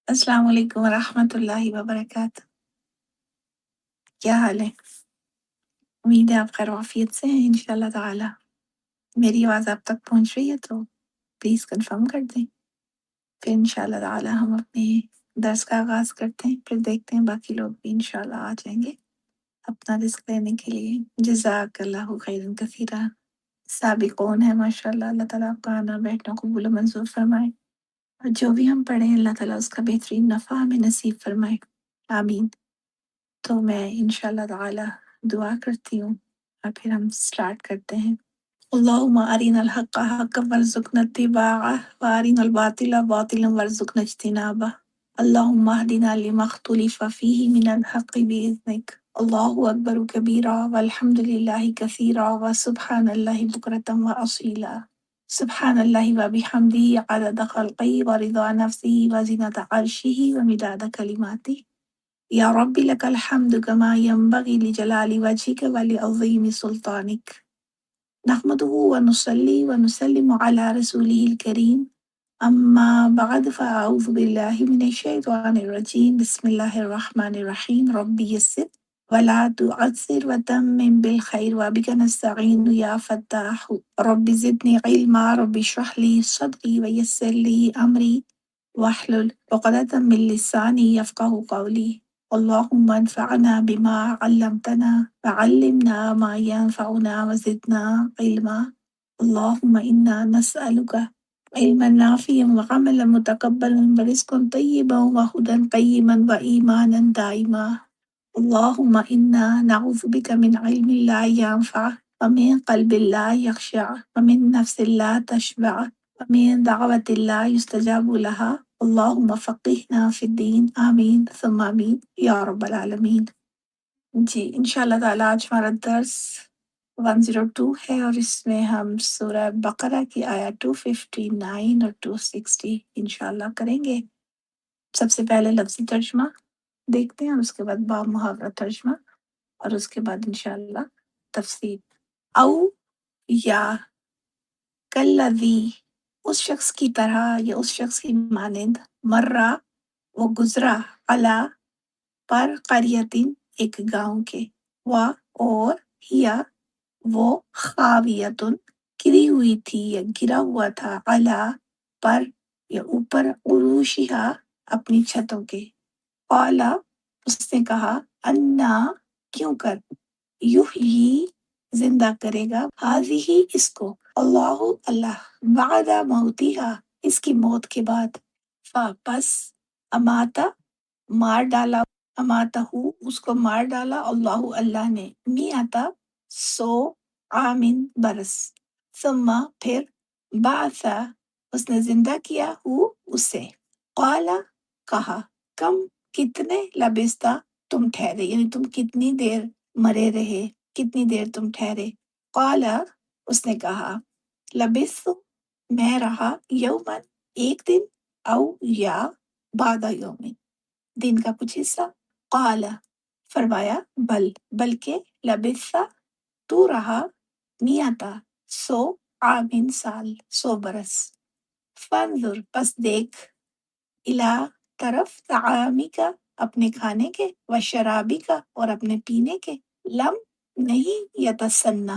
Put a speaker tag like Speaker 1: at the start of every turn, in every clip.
Speaker 1: السلام علیکم ورحمۃ اللہ وبرکاتہ۔ کیا حال ہے؟ امید ہے آپ خیر وعافیت سے ہیں انشاءاللہ تعالی۔ میری آواز آپ تک پہنچ رہی ہے تو پلیز کنفرم کر دیں، پھر انشاءاللہ تعالی ہم اپنے درس کا آغاز کرتے ہیں، پھر دیکھتے ہیں باقی لوگ بھی انشاءاللہ آ جائیں گے اپنا رزق لینے کے لیے۔ جزاک اللہ خیرا کثیرا۔ سابقون ہے ماشاءاللہ، اللہ تعالیٰ آپ کا آنا بیٹھنا قبول و منظور فرمائے، اور جو بھی ہم پڑھیں اللہ تعالیٰ اس کا بہترین نفع ہمیں نصیب فرمائے، آمین۔ تو میں انشاءاللہ تعالی دعا کرتی ہوں اور پھر ہم سٹارٹ کرتے ہیں۔ اللہم ارنا الحق حقا وارزقنا اتباعہ وارنا الباطل باطلا وارزقنا اجتنابہ۔ اللہم اہدنا لما اختلف فیہ من الحق بإذنک۔ اللہ اکبر کبیرا والحمد للہ کثیرا وسبحان اللہ بکرۃ واصیلا۔ سبحان اللہ وبحمدہ عدد خلقہ ورضا نفسہ وزنة عرشہ ومداد کلماتہ۔ یا رب لک الحمد کما ینبغی لجلال وجہک ولعظیم سلطانک۔ نحمده ونصلی ونسلم علی رسولہ الکریم، اما بعد فاعوذ باللہ من الشیطان الرجیم، بسم اللہ الرحمن الرحیم۔ رب یسر ولا تعسر وتمم بالخیر وبک نستعین یا فتاح۔ رب زدنی علما، رب اشرح لی صدری ویسر لی امری واحلل عقدۃ من لسانی یفقہوا قولی۔ اللہم انفعنا بما علمتنا وعلمنا ما ينفعنا وزدنا علما۔ اللہم انا نسألک علما نافعا وعملا متقبلا ورزقا طیبا وہدى قیما وایمانا دائما۔ اللہم انا نعوذ بک من علم لا ينفع ومن قلب لا يخشع ومن نفس لا تشبع ومن دعوة لا يستجاب لها۔ اللہم فقہنا فی الدین، آمین ثم آمین یا رب العالمین۔ جی انشاءاللہ تعالی آج ہمارا درس 102 ہے، اور اس میں ہم سورہ بقرہ کی آیت 259 اور 260 انشاءاللہ کریں گے۔ سب سے پہلے لفظی ترجمہ دیکھتے ہیں، اور اس کے بعد با محاورہ ترجمہ، اور اس کے بعد انشاءاللہ تفسیر۔ او یا کلذی، اس شخص کی طرح یا اس شخص کی مانند، مرہ وہ گزرا، علی پر، قریتن ایک گاؤں کے، و اور، یا وہ، خاویتن گری ہوئی تھی یا گرا ہوا تھا، علی پر یا اوپر، عروشہا اپنی چھتوں کے۔ قال اس نے کہا، انا کیوں کر، یحیی زندہ کرے گا، ہذہ اس کو، اللہ اللہ، بعد موتہا اس کی موت کے بعد، پس اماتا مار ڈالا، اماتہ اس کو مار ڈالا، اللہ اللہ نے، میعتا 100 عامن برس، ثم پھر، بعثا اس نے زندہ کیا، اسے، قال کہا، کم کتنے، لبستا تم ٹھہرے، یعنی تم کتنی دیر مرے رہے، کتنی دیر تم ٹھہرے۔ قال اس نے کہا، لبثت میں رہا، یومن ایک دن، او یا بعد یومن دن کا کچھ حصہ۔ قال فرمایا، بلکہ، لبثت تو رہا، میعتا 100 عامن سال، 100 برس۔ فانظر پس دیکھ، الی طرف، طعامی کا اپنے کھانے کے، و شرابی کا اور اپنے پینے کے، لم نہیں، یتسنہ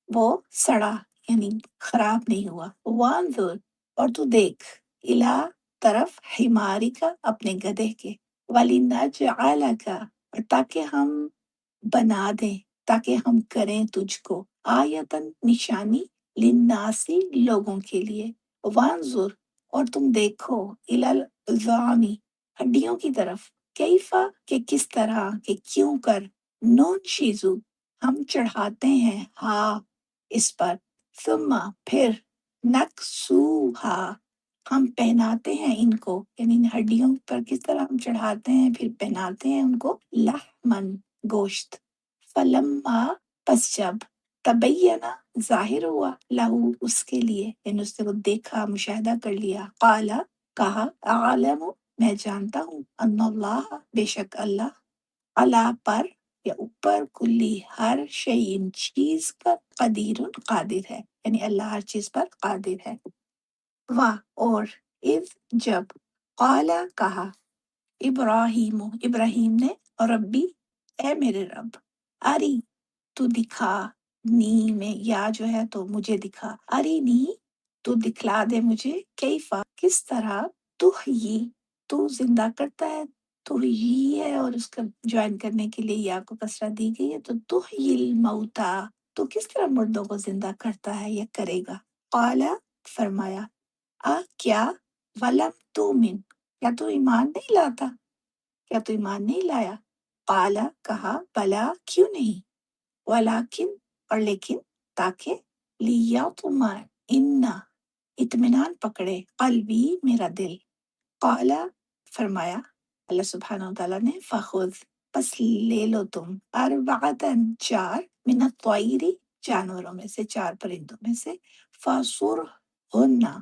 Speaker 1: وہ سڑا یعنی خراب نہیں ہوا، وانظر اور تو دیکھ، الی طرف، حماری کا اپنے گدھے کے، وَلِنَجْعَلَكَ اور تاکہ ہم بنا دیں، تاکہ ہم کریں تجھ کو، آیتن نشانی، للناسی لوگوں کے لیے، وانظر اور تم دیکھو، الی العظامی ہڈیوں کی طرف، کیفا کہ کس طرح، کہ کیوں کر، ننشزو ہم چڑھاتے ہیں، ہاں اس پر، ثم پھر، نکسوہا ہم پہناتے ہیں ان کو، یعنی ان ہڈیوں پر کس طرح ہم چڑھاتے ہیں پھر پہناتے ہیں ان کو، لحمن گوشت، فلما پس جب، تبینہ ظاہر ہوا، لہو اس کے لیے، یعنی اس نے وہ دیکھا، مشاہدہ کر لیا، قال کہا، اعلم میں جانتا ہوں، ان اللہ بے شک اللہ، علی پر یا اوپر، کلی ہر شیء چیز پر، قدیر قادر ہے، یعنی اللہ ہر چیز پر قادر ہے۔ واہ اور، اذ جب، قال کہا، ابراہیم ابراہیم نے، اور ربی اے میرے رب، اری تو دکھا، نی میں یا جو ہے تو مجھے دکھا، اری نی تو دکھلا دے مجھے، کیفا کس طرح، تو یہ تو زندہ کرتا ہے، تو یہ ہے اور اس کا جوائن کرنے کے لیے یا کو کسرہ دی گئی ہے، تو الموتا تو کس طرح مردوں کو زندہ کرتا ہے یا کرے گا؟ قالا فرمایا، کیا، ولم تومن کیا تو ایمان نہیں لاتا، کیا تو ایمان نہیں لایا؟ قالا کہا، بلا کیوں نہیں، ولیکن اور لیکن، تاکہ، لیطمئن اطمینان پکڑے، قلبی میرا دل، قالا فرمایا اللہ سبحانہ وتعالیٰ نے، فخذ پس لے لو تم، اربعتن چار، من الطیر جانوروں میں سے، چار پرندوں میں سے، فاصر ہننا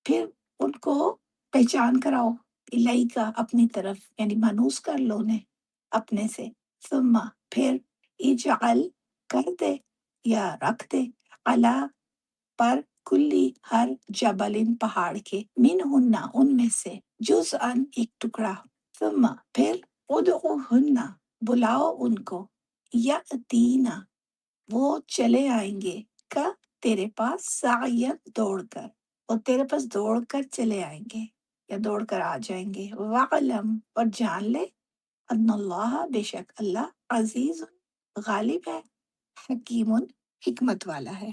Speaker 1: پھر ان کو پہچان کراؤ، الیکا اپنی طرف، یعنی مانوس کر لو انہیں اپنے سے، ثم پھر، اجعل کر دے یا رکھ دے، علا پر، کلی ہر، جبل پہاڑ کے، من ہننا ان میں سے، جزءاً ایک ٹکڑا، ثم پھر، ادعوہن بلاؤ ان کو، یاتینا وہ چلے آئیں گے، کا تیرے پاس، سعین دوڑ کر، اور تیرے پاس دوڑ کر چلے آئیں گے یا دوڑ کر آ جائیں گے، وعلم اور جان لے، ان اللہ بے شک اللہ، عزیز غالب ہے، حکیم حکمت والا ہے۔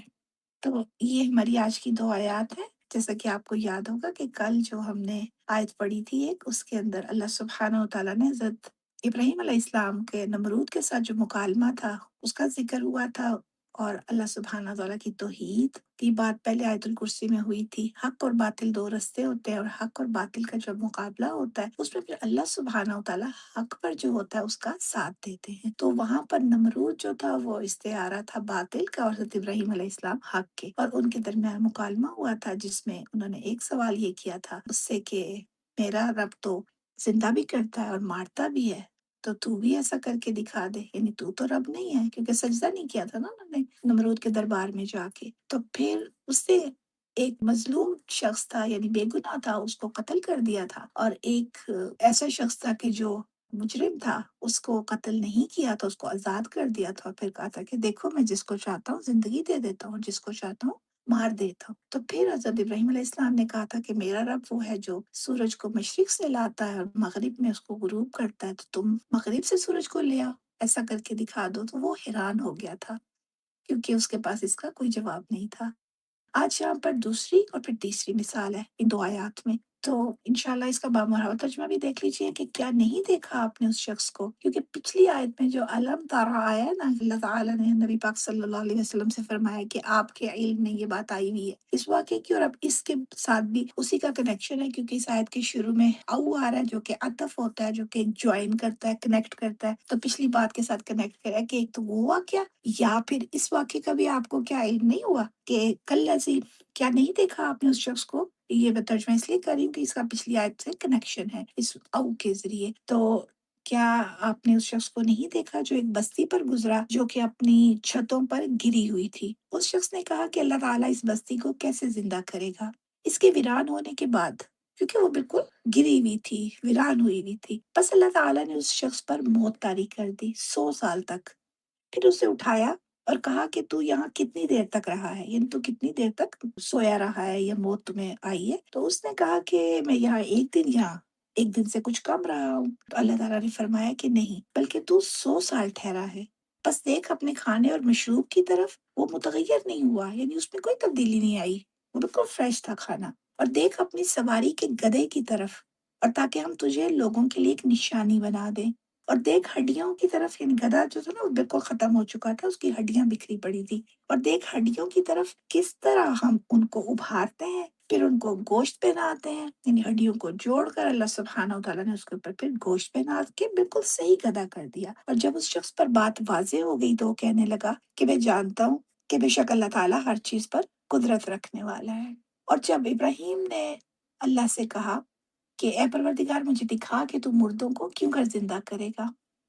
Speaker 1: تو یہ ہماری آج کی دو آیات ہیں، جیسا کہ آپ کو یاد ہوگا کہ کل جو ہم نے آیت پڑھی تھی ایک، اس کے اندر اللہ سبحانہ و تعالیٰ نے حضرت ابراہیم علیہ السلام کے نمرود کے ساتھ جو مکالمہ تھا اس کا ذکر ہوا تھا، اور اللہ سبحانہ و تعالیٰ کی توحید کی بات پہلے آیت الکرسی میں ہوئی تھی، حق اور باطل دو رستے ہوتے ہیں، اور حق اور باطل کا جب مقابلہ ہوتا ہے اس میں پھر اللہ سبحانہ و تعالیٰ حق پر جو ہوتا ہے اس کا ساتھ دیتے ہیں، تو وہاں پر نمرود جو تھا وہ استعارہ تھا باطل کا، اور حضرت ابراہیم علیہ السلام حق کے، اور ان کے درمیان مکالمہ ہوا تھا جس میں انہوں نے ایک سوال یہ کیا تھا اس سے کہ میرا رب تو زندہ بھی کرتا ہے اور مارتا بھی ہے، تو بھی ایسا کر کے دکھا دے، یعنی تو رب نہیں ہے، کیونکہ سجدہ نہیں کیا تھا نا انہوں نے نمرود کے دربار میں جا کے، تو پھر اس سے ایک مظلوم شخص تھا، یعنی بے گناہ تھا، اس کو قتل کر دیا تھا، اور ایک ایسا شخص تھا کہ جو مجرم تھا، اس کو قتل نہیں کیا تھا، اس کو آزاد کر دیا تھا، اور پھر کہا تھا کہ دیکھو میں جس کو چاہتا ہوں زندگی دے دیتا ہوں، جس کو چاہتا ہوں مار دیتا ہوں، تو پھر حضرت ابراہیم علیہ السلام نے کہا تھا کہ میرا رب وہ ہے جو سورج کو مشرق سے لاتا ہے اور مغرب میں اس کو غروب کرتا ہے، تو تم مغرب سے سورج کو لے آؤ، ایسا کر کے دکھا دو، تو وہ حیران ہو گیا تھا کیونکہ اس کے پاس اس کا کوئی جواب نہیں تھا۔ آج یہاں پر دوسری اور پھر تیسری مثال ہے ان دو آیات میں، تو انشاءاللہ اس کا بامراوت ترجمہ بھی دیکھ لیجئے کہ کیا نہیں دیکھا آپ نے اس شخص کو، کیونکہ پچھلی آیت میں جو علم تارا آیا ہے نا، اللہ تعالیٰ نے نبی پاک صلی اللہ علیہ وسلم سے فرمایا کہ آپ کے علم میں یہ بات آئی ہوئی ہے اس واقعے کی، اور اب اس کے ساتھ بھی اسی کا کنیکشن ہے، کیونکہ اس آیت کے شروع میں او آ رہا ہے جو کہ عطف ہوتا ہے، جو کہ جوائن کرتا ہے، کنیکٹ کرتا ہے، تو پچھلی بات کے ساتھ کنیکٹ کرا ہے کہ ایک تو وہ واقعہ، یا پھر اس واقعے کا بھی آپ کو کیا علم نہیں ہوا کہ کل کیا نہیں دیکھا آپ نے اس شخص کو، یہ میں ترجمہ اس لیے کر رہی ہوں کہ اس کا پچھلی آیت سے کنیکشن ہے اس او کے ذریعے، تو کیا آپ نے اس شخص کو نہیں دیکھا جو ایک بستی پر گزرا جو کہ اپنی چھتوں پر گری ہوئی تھی؟ اس شخص نے کہا کہ اللہ تعالیٰ اس بستی کو کیسے زندہ کرے گا اس کے ویران ہونے کے بعد، کیونکہ وہ بالکل گری ہوئی تھی، ویران ہوئی ہوئی تھی، بس اللہ تعالیٰ نے اس شخص پر موت طاری کر دی 100 سال تک، پھر اسے اٹھایا اور کہا کہ تو یہاں کتنی دیر تک رہا ہے، یعنی تو کتنی دیر تک سویا رہا ہے یا موت تمہیں آئی ہے؟ تو اس نے کہا کہ میں یہاں ایک دن سے کچھ کم رہا ہوں، تو اللہ تعالیٰ نے فرمایا کہ نہیں، بلکہ تو 100 سال ٹھہرا ہے، بس دیکھ اپنے کھانے اور مشروب کی طرف، وہ متغیر نہیں ہوا، یعنی اس میں کوئی تبدیلی نہیں آئی، وہ بالکل فریش تھا کھانا، اور دیکھ اپنی سواری کے گدھے کی طرف، اور تاکہ ہم تجھے لوگوں کے لیے ایک نشانی بنا دیں، اور دیکھ ہڈیوں کی طرف، یعنی گدھا جو تھا نا وہ بالکل ختم ہو چکا تھا، اس کی ہڈیاں بکھری پڑی تھی، اور دیکھ ہڈیوں کی طرف کس طرح ہم ان کو ابھارتے ہیں، پھر ان کو گوشت پہناتے ہیں، یعنی ہڈیوں کو جوڑ کر اللہ سبحانہ و تعالیٰ نے اس کے اوپر پھر گوشت پہنا کے بالکل صحیح گدھا کر دیا، اور جب اس شخص پر بات واضح ہو گئی تو وہ کہنے لگا کہ میں جانتا ہوں کہ بے شک اللہ تعالیٰ ہر چیز پر قدرت رکھنے والا ہے، اور جب ابراہیم نے اللہ سے کہا کہ اے پروردگار مجھے دکھا کہ تو مردوں کو کیوں کر زندہ کرے گا،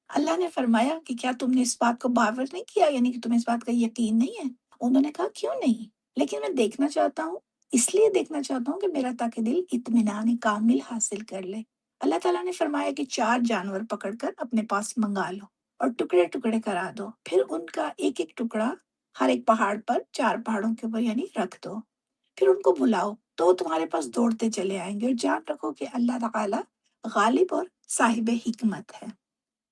Speaker 1: اللہ نے فرمایا کہ کیا تم نے اس بات کو باور نہیں کیا، یعنی کہ تمہیں اس بات کا یقین نہیں ہے؟ انہوں نے کہا کیوں نہیں، لیکن میں دیکھنا چاہتا ہوں، اس لیے دیکھنا چاہتا ہوں کہ میرا تاکہ دل اطمینان کامل حاصل کر لے، اللہ تعالیٰ نے فرمایا کہ 4 جانور پکڑ کر اپنے پاس منگا لو اور ٹکڑے ٹکڑے کرا دو، پھر ان کا ایک ایک ٹکڑا ہر ایک پہاڑ پر، 4 پہاڑوں کے اوپر یعنی رکھ دو، پھر ان کو بلاؤ تو وہ تمہارے پاس دوڑتے چلے آئیں گے، اور جان رکھو کہ اللہ تعالیٰ غالب اور صاحب حکمت ہے۔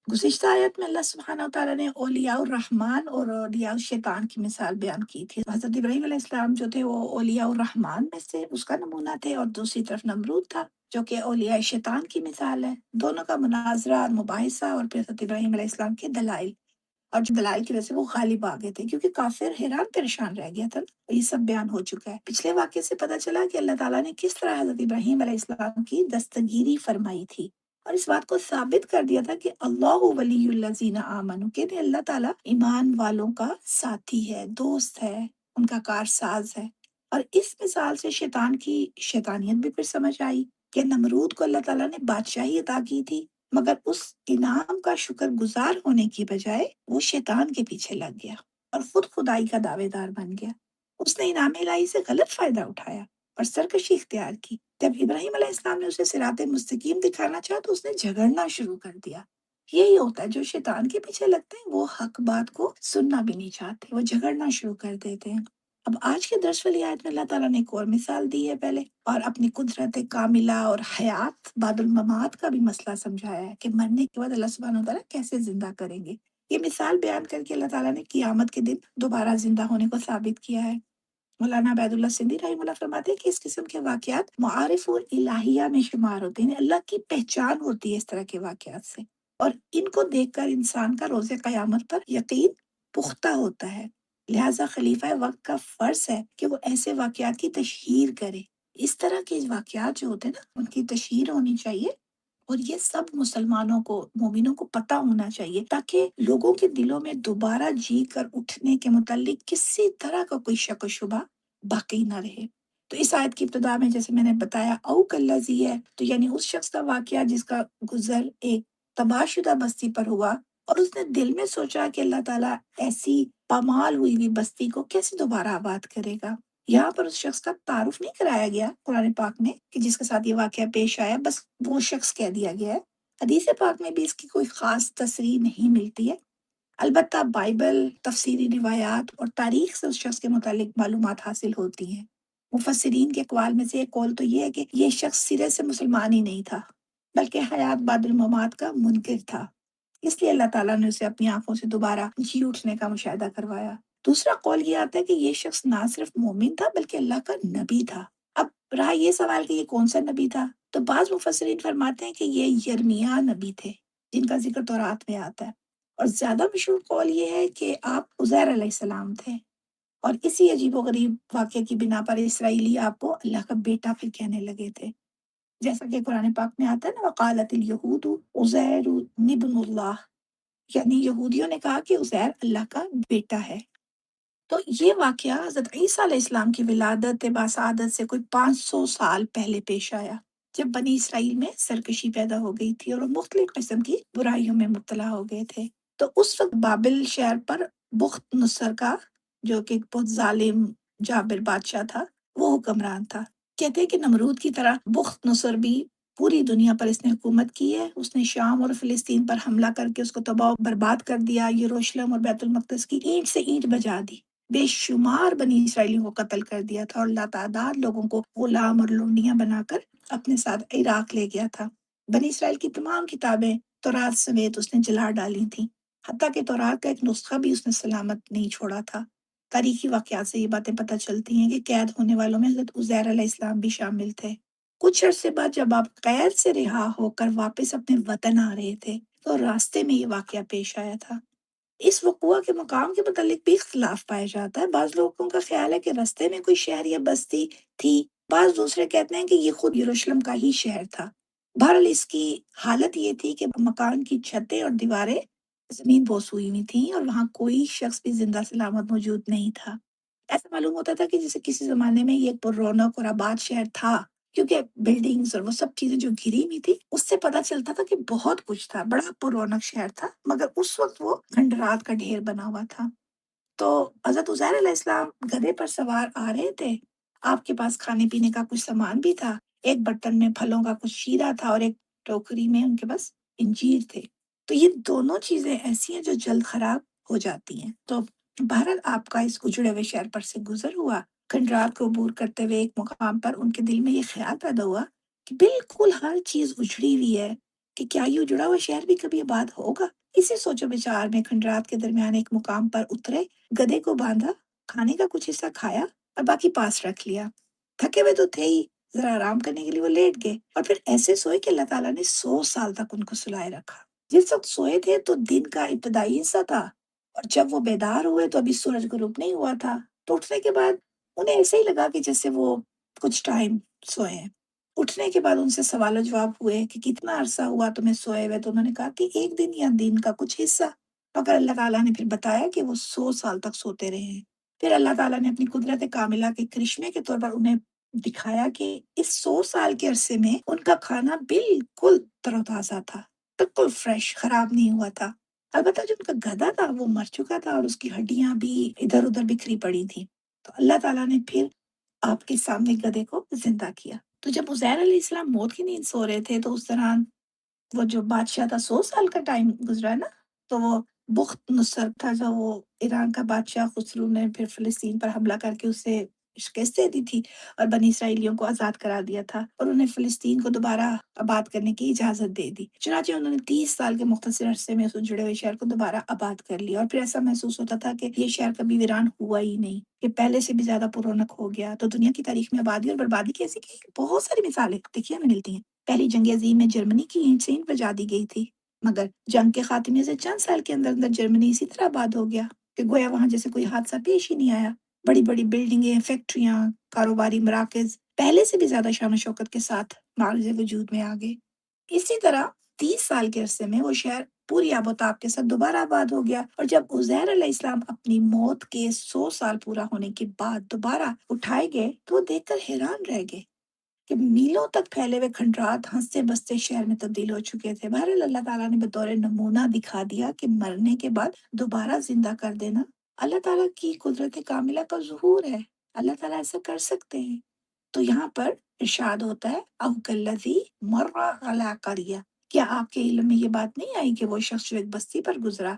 Speaker 1: گزشتہ آیت میں اللہ سبحانہ وتعالیٰ نے اولیاء الرحمن اور اولیاء الشیطان کی مثال بیان کی تھی۔ حضرت ابراہیم علیہ السلام جو تھے وہ اولیاء الرحمن میں سے اس کا نمونہ تھے، اور دوسری طرف نمرود تھا جو کہ اولیاء شیطان کی مثال ہے۔ دونوں کا مناظرہ اور مباحثہ، اور پھر حضرت ابراہیم علیہ السلام کے دلائل، اور جو دلائل کی وجہ سے وہ غالب آ گئے تھے، کیونکہ کافر حیران پریشان رہ گیا تھا نا۔ یہ سب بیان ہو چکا ہے۔ پچھلے واقعے سے پتہ چلا کہ اللہ تعالیٰ نے کس طرح حضرت ابراہیم علیہ السلام کی دستگیری فرمائی تھی، اور اس بات کو ثابت کر دیا تھا کہ اللہ ولی الذین آمنوا، کہ اللہ تعالیٰ ایمان والوں کا ساتھی ہے، دوست ہے، ان کا کارساز ہے۔ اور اس مثال سے شیطان کی شیطانیت بھی پھر سمجھ آئی کہ نمرود کو اللہ تعالیٰ نے بادشاہی عطا کی تھی، مگر اس انعام کا شکر گزار ہونے کی بجائے وہ شیطان کے پیچھے لگ گیا اور خود خدائی کا دعوے دار بن گیا۔ اس نے انعام الہی سے غلط فائدہ اٹھایا اور سرکشی اختیار کی۔ جب ابراہیم علیہ السلام نے اسے صراط مستقیم دکھانا چاہا تو اس نے جھگڑنا شروع کر دیا۔ یہی ہوتا ہے، جو شیطان کے پیچھے لگتے ہیں وہ حق بات کو سننا بھی نہیں چاہتے، وہ جھگڑنا شروع کر دیتے ہیں۔ اب آج کے درس والی آیت میں اللہ تعالیٰ نے ایک اور مثال دی ہے پہلے، اور اپنی قدرت کاملہ اور حیات بعد الممات کا بھی مسئلہ سمجھایا ہے کہ مرنے کے بعد اللہ سبحانہ وتعالیٰ کیسے زندہ کریں گے۔ یہ مثال بیان کر کے اللہ تعالیٰ نے قیامت کے دن دوبارہ زندہ ہونے کو ثابت کیا ہے۔ مولانا عبید اللہ سندھی رحمہ اللہ فرماتے ہیں کہ اس قسم کے واقعات معارف اور الہیہ میں شمار ہوتے ہیں، یعنی اللہ کی پہچان ہوتی ہے اس طرح کے واقعات سے، اور ان کو دیکھ کر انسان کا روز قیامت پر یقین پختہ ہوتا ہے۔ لہٰذا خلیفہ وقت کا فرض ہے کہ وہ ایسے واقعات کی تشہیر کرے۔ اس طرح کے واقعات جو ہوتے ہیں نا، ان کی تشہیر ہونی چاہیے، اور یہ سب مسلمانوں کو، مومنوں کو پتہ ہونا چاہیے، تاکہ لوگوں کے دلوں میں دوبارہ جی کر اٹھنے کے متعلق کسی طرح کا کوئی شک و شبہ باقی نہ رہے۔ تو اس آیت کی ابتدا میں جیسے میں نے بتایا او کلذی ہے، تو یعنی اس شخص کا واقعہ جس کا گزر ایک تباہ شدہ بستی پر ہوا، اور اس نے دل میں سوچا کہ اللہ تعالیٰ ایسی پامال ہوئی ہوئی بستی کو کیسے دوبارہ آباد کرے گا۔ یہاں پر اس شخص کا تعارف نہیں کرایا گیا قرآن پاک میں کہ جس کے ساتھ یہ واقعہ پیش آیا، بس وہ شخص کہہ دیا گیا ہے۔ حدیث پاک میں بھی اس کی کوئی خاص تصریح نہیں ملتی ہے، البتہ بائبل، تفسیری روایات اور تاریخ سے اس شخص کے متعلق معلومات حاصل ہوتی ہیں۔ مفسرین کے اقوال میں سے ایک قول تو یہ ہے کہ یہ شخص سرے سے مسلمان ہی نہیں تھا، بلکہ حیات بعد الممات کا منکر تھا، اس لیے اللہ تعالیٰ نے اسے اپنی آنکھوں سے دوبارہ جی اٹھنے کا مشاہدہ کروایا۔ دوسرا قول یہ آتا ہے کہ یہ شخص نہ صرف مومن تھا بلکہ اللہ کا نبی تھا۔ اب رہا یہ سوال کہ یہ کون سا نبی تھا، تو بعض مفسرین فرماتے ہیں کہ یہ یرمیاہ نبی تھے، جن کا ذکر تورات میں آتا ہے، اور زیادہ مشہور قول یہ ہے کہ آپ عزیر علیہ السلام تھے، اور اسی عجیب و غریب واقعے کی بنا پر اسرائیلی آپ کو اللہ کا بیٹا پھر کہنے لگے تھے، جیسا کہ قرآن پاک میں آتا ہے نا، وقالت الیہود عزیر ابن اللہ، یعنی یہودیوں نے کہا کہ عزیر اللہ کا بیٹا ہے۔ تو یہ واقعہ حضرت عیسیٰ علیہ السلام کی ولادت باسعادت سے کوئی 500 سال پہلے پیش آیا، جب بنی اسرائیل میں سرکشی پیدا ہو گئی تھی اور وہ مختلف قسم کی برائیوں میں مبتلا ہو گئے تھے۔ تو اس وقت بابل شہر پر بخت نصر کا، جو کہ بہت ظالم جابر بادشاہ تھا، وہ حکمران تھا۔ کہتے ہیں کہ نمرود کی طرح بخت نصر بھی پوری دنیا پر اس نے حکومت کی ہے۔ اس نے شام اور فلسطین پر حملہ کر کے اس کو تباہ و برباد کر دیا، یروشلم اور بیت المقدس کی اینٹ سے اینٹ بجا دی، بے شمار بنی اسرائیلیوں کو قتل کر دیا تھا، اور لاتعداد لوگوں کو غلام اور لونڈیاں بنا کر اپنے ساتھ عراق لے گیا تھا۔ بنی اسرائیل کی تمام کتابیں تورات سمیت اس نے جلا ڈالی تھیں، حتیٰ کہ تورات کا ایک نسخہ بھی اس نے سلامت نہیں چھوڑا تھا۔ تاریخی واقعات سے یہ باتیں پتہ چلتی ہیں کہ قید ہونے والوں میں حضرت عزیر علیہ السلام بھی شامل تھے۔ کچھ عرصے بعد جب آپ قید سے رہا ہو کر واپس اپنے وطن آ رہے تھے تو راستے میں یہ واقعہ پیش آیا تھا۔ اس وقوع کے مقام کے متعلق بھی اختلاف پایا جاتا ہے۔ بعض لوگوں کا خیال ہے کہ راستے میں کوئی شہر یا بستی تھی، بعض دوسرے کہتے ہیں کہ یہ خود یروشلم کا ہی شہر تھا۔ بہرحال اس کی حالت یہ تھی کہ مکان کی چھتیں اور دیواریں زمین بوس ہوئی ہوئی تھیں، اور وہاں کوئی شخص بھی زندہ سلامت موجود نہیں تھا۔ ایسا معلوم ہوتا تھا کہ جیسے کسی زمانے میں یہ ایک پر رونق اور آباد شہر تھا، کیونکہ بلڈنگز اور وہ سب چیزیں جو گھری ہوئی تھی اس سے پتہ چلتا تھا کہ بہت کچھ تھا، بڑا پر رونق شہر تھا، مگر اس وقت وہ کھنڈرات کا ڈھیر بنا ہوا تھا۔ تو حضرت عزیر علیہ السلام گدھے پر سوار آ رہے تھے، آپ کے پاس کھانے پینے کا کچھ سامان بھی تھا، ایک برتن میں پھلوں کا کچھ شیرہ تھا، اور ایک ٹوکری میں ان کے پاس انجیر تھے۔ تو یہ دونوں چیزیں ایسی ہیں جو جلد خراب ہو جاتی ہیں۔ تو بہرحال آپ کا اس اجڑے ہوئے شہر پر سے گزر ہوا، کھنڈرات کو عبور کرتے ہوئے ایک مقام پر ان کے دل میں یہ خیال پیدا ہوا کہ بالکل ہر چیز اجڑی ہوئی ہے، کہ کیا یہ اجڑا ہوا شہر بھی کبھی آباد ہوگا؟ اسی سوچ و بچار میں کھنڈرات کے درمیان ایک مقام پر اترے، گدھے کو باندھا، کھانے کا کچھ حصہ کھایا اور باقی پاس رکھ لیا۔ تھکے ہوئے تو تھے ہی، ذرا آرام کرنے کے لیے وہ لیٹ گئے اور پھر ایسے سوئے کہ اللہ تعالیٰ نے 100 سال تک ان کو سلائے رکھا۔ جس وقت سوئے تھے تو دن کا ابتدائی حصہ تھا، اور جب وہ بیدار ہوئے تو ابھی سورج غروب نہیں ہوا تھا۔ تو اٹھنے کے بعد انہیں ایسے ہی لگا کہ جیسے وہ کچھ ٹائم سوئے ہیں۔ اٹھنے کے بعد ان سے سوال و جواب ہوئے کہ کتنا عرصہ ہوا تمہیں سوئے ہوئے؟ تو انہوں نے کہا کہ ایک دن یا دن کا کچھ حصہ۔ مگر اللہ تعالیٰ نے پھر بتایا کہ وہ 100 سال تک سوتے رہے ہیں۔ پھر اللہ تعالیٰ نے اپنی قدرت کاملہ کے کرشمے کے طور پر انہیں دکھایا کہ اس 100 سال کے عرصے میں ان کا کھانا بالکل تر و تازہ تھا، بالکل فریش، خراب نہیں ہوا تھا۔ البتہ جو ان کا گدھا تھا وہ مر چکا تھا اور اس کی ہڈیاں بھی ادھر ادھر بکھری پڑی تھی۔ تو اللہ تعالیٰ نے پھر آپ کے سامنے گدھے کو زندہ کیا۔ تو جب عزیر علیہ السلام موت کی نیند سو رہے تھے تو اس دوران وہ جو بادشاہ تھا، 100 سال کا ٹائم گزرا ہے نا، تو وہ بخت نصر تھا، جو وہ ایران کا بادشاہ، خسرو نے پھر فلسطین پر حملہ کر کے اسے شکست دے دی تھی اور بنی اسرائیلیوں کو آزاد کرا دیا تھا اور انہیں فلسطین کو دوبارہ آباد کرنے کی اجازت دے دی۔ چنانچہ انہوں نے 30 سال کے مختصر عرصے میں اس جڑے ہوئے شہر کو دوبارہ آباد کر لیا، اور پھر ایسا محسوس ہوتا تھا کہ یہ شہر کبھی ویران ہوا ہی نہیں، کہ پہلے سے بھی زیادہ پررونق ہو گیا۔ تو دنیا کی تاریخ میں آبادی اور بربادی کی ایسی کہ بہت ساری مثالیں دیکھنے میں ملتی ہیں۔ پہلی جنگ عظیم میں جرمنی کی اینٹ سے اینٹ بجا دی گئی تھی، مگر جنگ کے خاتمے سے چند سال کے اندر اندر جرمنی اسی طرح آباد ہو گیا کہ گویا وہاں جیسے کوئی حادثہ پیش ہی نہیں آیا۔ بڑی بڑی بلڈنگیں، فیکٹریاں، کاروباری مراکز پہلے سے بھی زیادہ شان و شوکت کے ساتھ معرض وجود میں آ گئے۔ اسی طرح 30 سال کے عرصے میں وہ شہر پوری آب و تاب کے ساتھ دوبارہ آباد ہو گیا، اور جب عزیر علیہ السلام اپنی موت کے 100 سال پورا ہونے کے بعد دوبارہ اٹھائے گئے تو وہ دیکھ کر حیران رہ گئے کہ میلوں تک پھیلے ہوئے کھنڈرات ہنستے بستے شہر میں تبدیل ہو چکے تھے۔ بہرحال اللہ تعالیٰ نے بطور نمونہ دکھا دیا کہ مرنے کے بعد دوبارہ زندہ کر دینا اللہ تعالیٰ کی قدرت کاملہ کا ظہور ہے۔ اللہ تعالیٰ ایسا کر سکتے ہیں۔ تو یہاں پر ارشاد ہوتا ہے او کلذی مر علی قریہ، کیا آپ کے علم میں یہ بات نہیں آئی کہ وہ شخص جو ایک بستی پر گزرا،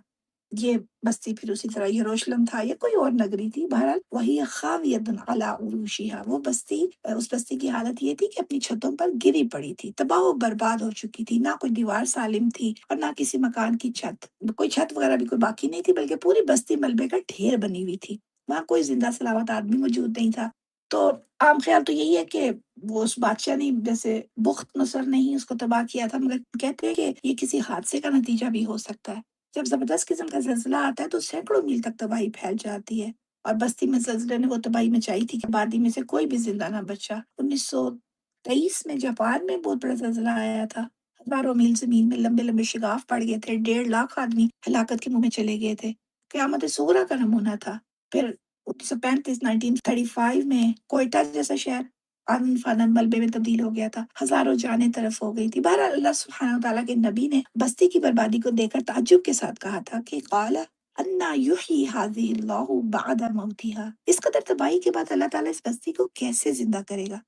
Speaker 1: یہ بستی پھر اسی طرح یروشلم تھا یا کوئی اور نگری تھی، بہرحال وہی خاویۃ علی عروشہا، وہ بستی، اس بستی کی حالت یہ تھی کہ اپنی چھتوں پر گری پڑی تھی، تباہ و برباد ہو چکی تھی، نہ کوئی دیوار سالم تھی اور نہ کسی مکان کی چھت، کوئی چھت وغیرہ بھی کوئی باقی نہیں تھی، بلکہ پوری بستی ملبے کا ڈھیر بنی ہوئی تھی، وہاں کوئی زندہ سلامت آدمی موجود نہیں تھا۔ تو عام خیال تو یہی ہے کہ وہ اس بادشاہ نے جیسے بخت نصر نے ہی اس کو تباہ کیا تھا، مگر کہتے ہیں کہ یہ کسی حادثے کا نتیجہ بھی ہو سکتا ہے۔ جب زبردست قسم کا زلزلہ آتا ہے تو سینکڑوں میل تک تباہی پھیل جاتی ہے، اور بستی میں زلزلے نے وہ تباہی مچائی تھی کہ آبادی میں سے کوئی بھی زندہ نہ بچا۔ 1923 میں جاپان میں بہت بڑا زلزلہ آیا تھا، ہزاروں میل زمین میں لمبے لمبے شگاف پڑ گئے تھے، 1.5 لاکھ آدمی ہلاکت کے منہ میں چلے گئے تھے، قیامت صغریٰ کا نمونہ تھا۔ پھر 1935 میں کوئٹہ جیسا شہر آنن فانن ملبے میں تبدیل ہو گیا تھا، ہزاروں جانیں طرف ہو گئی تھی۔ بہرحال اللہ سبحانہ وتعالیٰ کے نبی نے بستی کی بربادی کو دیکھ کر تعجب کے ساتھ کہا تھا کہ قال انا یحیی ہذہ اللہ بعد موتہا، اس قدر تباہی کے بعد اللہ تعالیٰ اس بستی کو کیسے زندہ کرے گا؟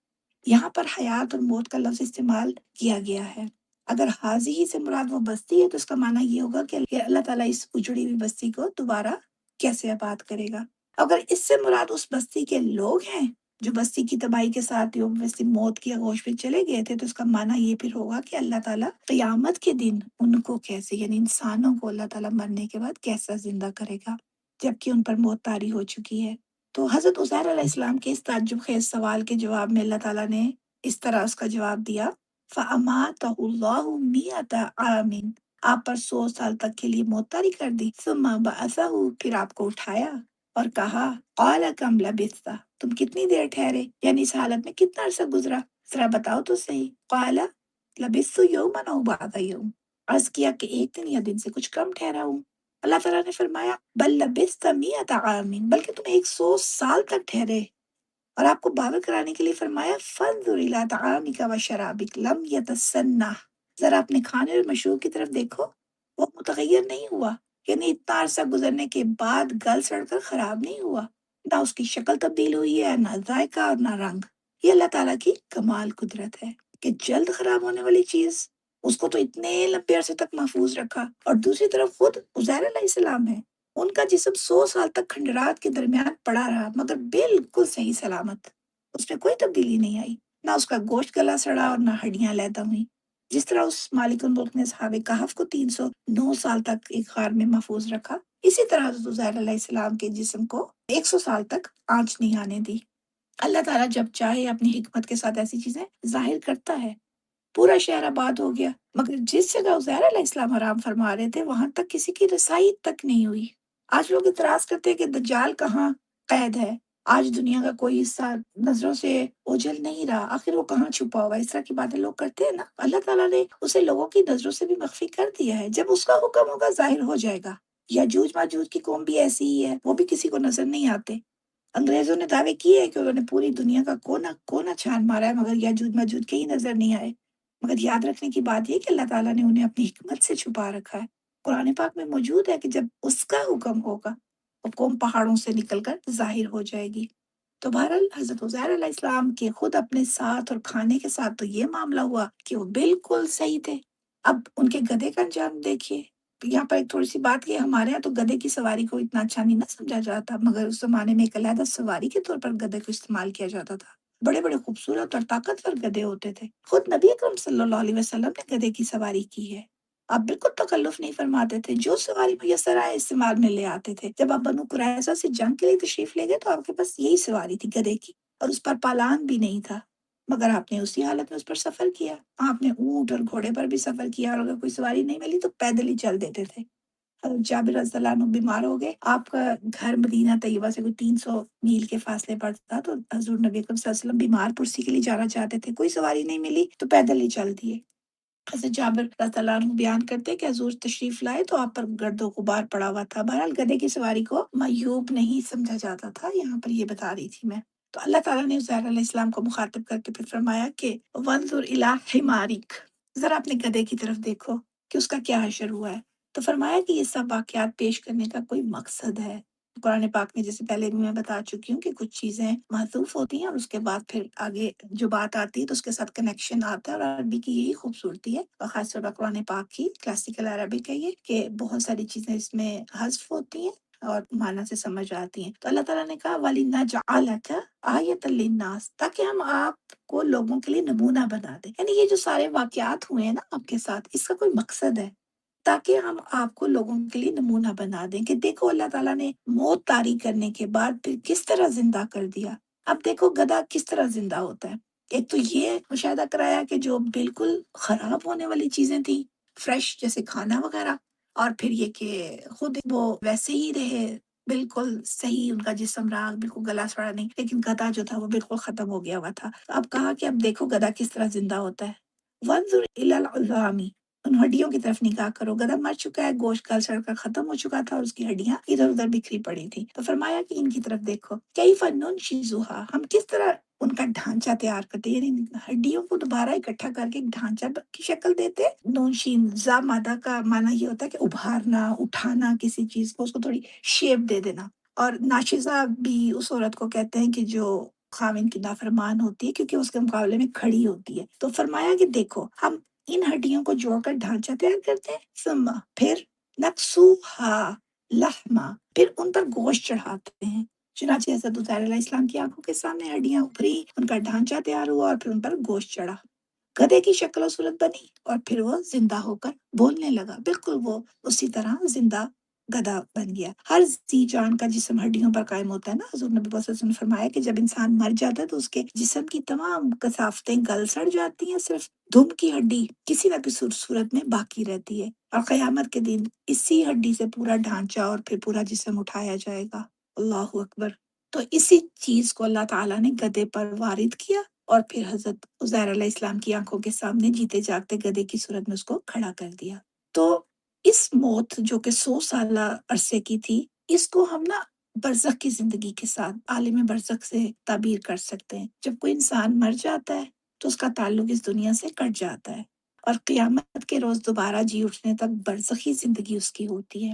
Speaker 1: یہاں پر حیات اور موت کا لفظ استعمال کیا گیا ہے۔ اگر حاضی سے مراد وہ بستی ہے تو اس کا معنی یہ ہوگا کہ اللہ تعالیٰ اس اجڑی ہوئی بستی کو دوبارہ کیسے آباد کرے گا۔ اگر اس سے مراد اس بستی کے لوگ ہیں جو بستی کی تباہی کے ساتھ بستی موت کی آغوش میں چلے گئے تھے، تو اس کا معنی یہ پھر ہوگا کہ اللہ تعالیٰ قیامت کے دن ان کو کیسے، یعنی انسانوں کو اللہ تعالیٰ مرنے کے بعد کیسا زندہ کرے گا جبکہ ان پر موت طاری ہو چکی ہے۔ تو حضرت عزیر علیہ السلام کے اس تعجب خیز سوال کے جواب میں اللہ تعالیٰ نے اس طرح اس کا جواب دیا فَأَمَاتَهُ اللَّهُ مِئَةَ عَامٍ، آپ پر 100 سال تک کے لیے موت طاری کر دی، ثم بعثه، پھر آپ کو اٹھایا اور کہا قال کم لبثت، تم کتنی دیر ٹھہرے، یعنی اس حالت میں کتنا عرصہ گزرا، ذرا بتاؤ تو صحیح۔ قال لبثت یوما او بعض یوم، عرض کیا کہ ایک دن یا دن سے کچھ کم ٹھہرا ہوں۔ اللہ تعالیٰ نے فرمایا بل لبثت مئۃ عام، بلکہ تم 100 سال تک ٹھہرے، اور آپ کو باور کرانے کے لیے فرمایا فانظر الی طعامک و شرابک لم یتسنہ، ذرا اپنے کھانے اور مشروب کی طرف دیکھو، وہ متغیر نہیں ہوا، یعنی اتنا عرصہ گزرنے کے بعد گل سڑ کر خراب نہیں ہوا، نہ اس کی شکل تبدیل ہوئی ہے، نہ ذائقہ اور نہ رنگ۔ یہ اللہ تعالیٰ کی کمال قدرت ہے کہ جلد خراب ہونے والی چیز اس کو تو اتنے لمبے عرصے تک محفوظ رکھا، اور دوسری طرف خود عزیر علیہ السلام ہے، ان کا جسم 100 سال تک کھنڈرات کے درمیان پڑا رہا مگر بالکل صحیح سلامت، اس میں کوئی تبدیلی نہیں آئی، نہ اس کا گوشت گلا سڑا اور نہ ہڈیاں علیحدہ ہوئیں۔ جس طرح اس مالک الملک نے اصحاب کہف کو 309 سال تک ایک غار میں محفوظ رکھا، اسی طرح حضرت عزیر علیہ السلام کے جسم کو 100 سال تک آنچ نہیں آنے دی۔ اللہ تعالیٰ جب چاہے اپنی حکمت کے ساتھ ایسی چیزیں ظاہر کرتا ہے۔ پورا شہر آباد ہو گیا، مگر جس جگہ عزیر علیہ السلام حرام فرما رہے تھے وہاں تک کسی کی رسائی تک نہیں ہوئی۔ آج لوگ اعتراض کرتے ہیں کہ دجال کہاں قید ہے، آج دنیا کا کوئی حصہ نظروں سے اوجھل نہیں رہا، آخر وہ کہاں چھپا ہوا ہے، اس طرح کی باتیں لوگ کرتے ہیں نا۔ اللہ تعالیٰ نے اسے لوگوں کی نظروں سے بھی مخفی کر دیا ہے، جب اس کا حکم ہوگا ظاہر ہو جائے گا۔ یاجوج ماجوج کی قوم بھی ایسی ہی ہے، وہ بھی کسی کو نظر نہیں آتے۔ انگریزوں نے دعوے کیے کہ انہوں نے پوری دنیا کا کونا کونا چھان مارا ہے، مگر یاجوج ماجوج کہیں نظر نہیں آئے۔ مگر یاد رکھنے کی بات یہ کہ اللہ تعالیٰ نے انہیں اپنی حکمت سے چھپا رکھا ہے۔ قرآن پاک میں موجود ہے کہ جب اس کا حکم ہوگا وہ قوم پہاڑوں سے نکل کر ظاہر ہو جائے گی۔ تو بہرحال حضرت عزیر علیہ السلام کے خود اپنے ساتھ اور کھانے کے ساتھ تو یہ معاملہ ہوا کہ وہ بالکل صحیح تھے۔ اب ان کے گدھے کا انجام دیکھیے۔ یہاں پر ایک تھوڑی سی بات کہ ہمارے یہاں تو گدھے کی سواری کو اتنا اچھا نہیں نہ سمجھا جاتا، مگر اس زمانے میں ایک علیحدہ سواری کے طور پر گدھے کو استعمال کیا جاتا تھا۔ بڑے بڑے خوبصورت اور طاقتور گدھے ہوتے تھے۔ خود نبی اکرم صلی اللہ علیہ وسلم نے گدھے کی سواری کی ہے۔ آپ بالکل تکلف نہیں فرماتے تھے، جو سواری میسر آئے استعمال میں لے آتے تھے۔ جب آپ بنو قریظہ سے جنگ کے لیے تشریف لے گئے تو آپ کے پاس یہی سواری تھی گدھے کی، اور اس پر پالان بھی نہیں تھا، مگر آپ نے اسی حالت میں اس پر سفر کیا۔ آپ نے اونٹ اور گھوڑے پر بھی سفر کیا، اور اگر کوئی سواری نہیں ملی تو پیدل ہی چل دیتے تھے۔ حضرت جابر رضی اللہ عنہ بیمار ہو گئے، آپ کا گھر مدینہ طیبہ سے کوئی 300 میل کے فاصلے پر تھا، تو حضور نبی اکرم صلی اللہ علیہ وسلم بیمار پرسی کے لیے جانا چاہتے تھے، کوئی سواری نہیں ملی تو پیدل ہی چل دیے۔ حضرت جابر رضی اللہ عنہ بیان کرتے کہ حضور تشریف لائے تو آپ پر گرد و غبار پڑا ہوا تھا۔ بہرحال گدھے کی سواری کو معیوب نہیں سمجھا جاتا تھا، یہاں پر یہ بتا رہی تھی میں۔ تو اللہ تعالیٰ نے عزیر علیہ السلام کو مخاطب کر کے پھر فرمایا کہ وانظر الی حمارک، ذرا اپنے گدھے کی طرف دیکھو کہ اس کا کیا حشر ہوا ہے۔ تو فرمایا کہ یہ سب واقعات پیش کرنے کا کوئی مقصد ہے۔ قرآن پاک میں جیسے پہلے بھی میں بتا چکی ہوں کہ کچھ چیزیں محذوف ہوتی ہیں اور اس کے بعد پھر آگے جو بات آتی ہے تو اس کے ساتھ کنیکشن آتا ہے، اور عربی کی یہی خوبصورتی ہے، اور خاص طور پر قرآن پاک کی کلاسیکل عربی کا یہ کہ بہت ساری چیزیں اس میں حذف ہوتی ہیں اور معنی سے سمجھ آتی ہیں۔ تو اللہ تعالیٰ نے کہا وَلِنَجْعَلَكَ آیَةً لِلنَّاسِ، تاکہ ہم آپ کو لوگوں کے لیے نمونہ بنا دیں۔ یعنی یہ جو سارے واقعات ہوئے ہیں نا آپ کے ساتھ، اس کا کوئی مقصد ہے تاکہ ہم آپ کو لوگوں کے لیے نمونہ بنا دیں کہ دیکھو اللہ تعالیٰ نے موت طاری کرنے کے بعد پھر کس طرح زندہ کر دیا۔ اب دیکھو گدھا کس طرح زندہ ہوتا ہے۔ ایک تو یہ مشاہدہ کرایا کہ جو بالکل خراب ہونے والی چیزیں تھیں، فریش جیسے کھانا وغیرہ، اور پھر یہ کہ خود وہ ویسے ہی رہے، بالکل صحیح ان کا جسم رہا، بالکل گلا سڑا نہیں، لیکن گدھا جو تھا وہ بالکل ختم ہو گیا ہوا تھا۔ اب کہا کہ اب دیکھو گدھا کس طرح زندہ ہوتا ہے۔ وانظر الی العظام، ان ہڈیوں کی طرف نگاہ کرو، گدھا مر چکا ہے، گوشت گل سڑ کر ختم ہو چکا تھا اور اس کی ہڈیاں ادھر ادھر بکھری پڑی تھی۔ تو فرمایا کہ ان کی طرف دیکھو، کیف ننشزھا، ہم کس طرح ان کا ڈھانچہ تیار کرتے، یعنی ہڈیوں کو دوبارہ اکٹھا کر کے ایک ڈھانچہ کی شکل دیتے۔ نونشین زا مادہ کا معنی یہ ہوتا ہے کہ ابھارنا، اٹھانا کسی چیز کو، اس کو تھوڑی شیپ دے دینا۔ اور ناشزہ بھی اس عورت کو کہتے ہیں کہ جو خاوند کی نافرمان ہوتی ہے، کیونکہ اس کے مقابلے میں کھڑی ہوتی ہے۔ تو فرمایا کہ دیکھو ہم ان ہڈیوں کو جوڑ کر ڈھانچہ تیار کرتے ہیں، ثم پھر نکسوہا لحما، پھر ان پر گوشت چڑھاتے ہیں۔ چنانچہ حضرت عزیر علیہ السلام کی آنکھوں کے سامنے ہڈیاں ابھری، ان کا ڈھانچہ تیار ہوا اور پھر ان پر گوشت چڑھا، گدھے کی شکل و صورت بنی، اور پھر وہ زندہ ہو کر بولنے لگا، بالکل وہ اسی طرح زندہ گدھا بن گیا۔ ہر ذی جان کا جسم ہڈیوں پر قائم ہوتا ہے نا، حضور نبی صلی اللہ علیہ وسلم نے فرمایا کہ جب انسان مر جاتا ہے تو اس کے جسم کی تمام کثافتیں گل سڑ جاتی ہیں، صرف دم کی ہڈی کسی نہ کسی صورت میں باقی رہتی ہے، اور قیامت کے دن اسی ہڈی سے پورا ڈھانچہ اور پھر پورا جسم اٹھایا جائے گا۔ اللہ اکبر۔ تو اسی چیز کو اللہ تعالیٰ نے گدھے پر وارد کیا، اور پھر حضرت عزیر علیہ السلام کی آنکھوں کے سامنے جیتے جاگتے گدھے کی صورت میں اس کو کھڑا کر دیا۔ تو اس موت جو کہ 100 سالہ عرصے کی تھی، اس کو ہم نا برزخ کی زندگی کے ساتھ، عالم برزخ سے تعبیر کر سکتے ہیں۔ جب کوئی انسان مر جاتا ہے تو اس کا تعلق اس دنیا سے کٹ جاتا ہے، اور قیامت کے روز دوبارہ جی اٹھنے تک برزخی زندگی اس کی ہوتی ہے۔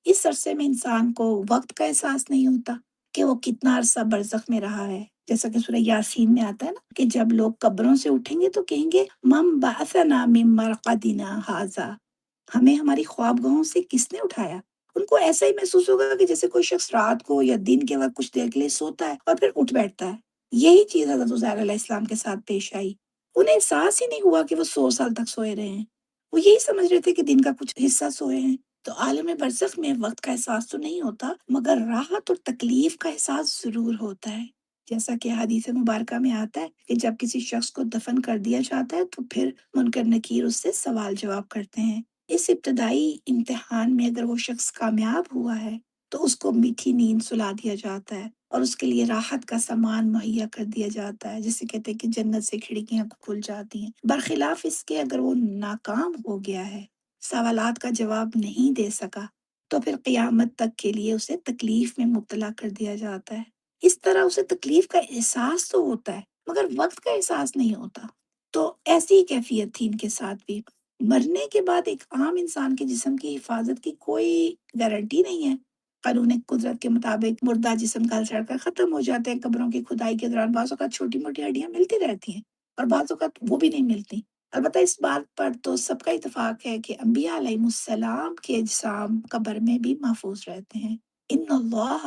Speaker 1: اس عرصے میں انسان کو وقت کا احساس نہیں ہوتا کہ وہ کتنا عرصہ برزخ میں رہا ہے، جیسا کہ سورہ یاسین میں آتا ہے نا کہ جب لوگ قبروں سے اٹھیں گے تو کہیں گے من بعثنا من مرقدنا ھذا، ہمیں ہماری خواب گاہوں سے کس نے اٹھایا۔ ان کو ایسا ہی محسوس ہوگا کہ جیسے کوئی شخص رات کو یا دن کے وقت کچھ دیر کے لیے سوتا ہے اور پھر اٹھ بیٹھتا ہے۔ یہی چیز حضرت عزیر علیہ السلام کے ساتھ پیش آئی۔ انہیں احساس ہی نہیں ہوا کہ وہ 100 سال تک سوئے رہے ہیں، وہ یہی سمجھ رہے تھے کہ دن کا کچھ حصہ سوئے ہیں۔ تو عالم برزخ میں وقت کا احساس تو نہیں ہوتا، مگر راحت اور تکلیف کا احساس ضرور ہوتا ہے۔ جیسا کہ حدیث مبارکہ میں آتا ہے کہ جب کسی شخص کو دفن کر دیا جاتا ہے تو پھر منکر نکیر اس سے سوال جواب کرتے ہیں۔ اس ابتدائی امتحان میں اگر وہ شخص کامیاب ہوا ہے تو اس کو میٹھی نیند سلا دیا جاتا ہے اور اس کے لیے راحت کا سامان مہیا کر دیا جاتا ہے، جسے کہتے ہیں کہ جنت سے کھڑکیاں کھل جاتی ہیں۔ برخلاف اس کے اگر وہ ناکام ہو گیا ہے، سوالات کا جواب نہیں دے سکا، تو پھر قیامت تک کے لیے اسے تکلیف میں مبتلا کر دیا جاتا ہے۔ اس طرح اسے تکلیف کا احساس تو ہوتا ہے مگر وقت کا احساس نہیں ہوتا۔ تو ایسی ہی کیفیت تھی ان کے ساتھ بھی۔ مرنے کے بعد ایک عام انسان کے جسم کی حفاظت کی کوئی گارنٹی نہیں ہے۔ قانون قدرت کے مطابق مردہ جسم گل سڑ کر ختم ہو جاتے ہیں۔ قبروں کی کھدائی کے دوران بعض اوقات چھوٹی موٹی ہڈیاں ملتی رہتی ہیں اور بعض اوقات وہ بھی نہیں ملتی۔ البتہ اس بات پر تو سب کا اتفاق ہے کہ انبیاء علیہ السلام کے اجسام قبر میں بھی محفوظ رہتے ہیں۔ ان اللہ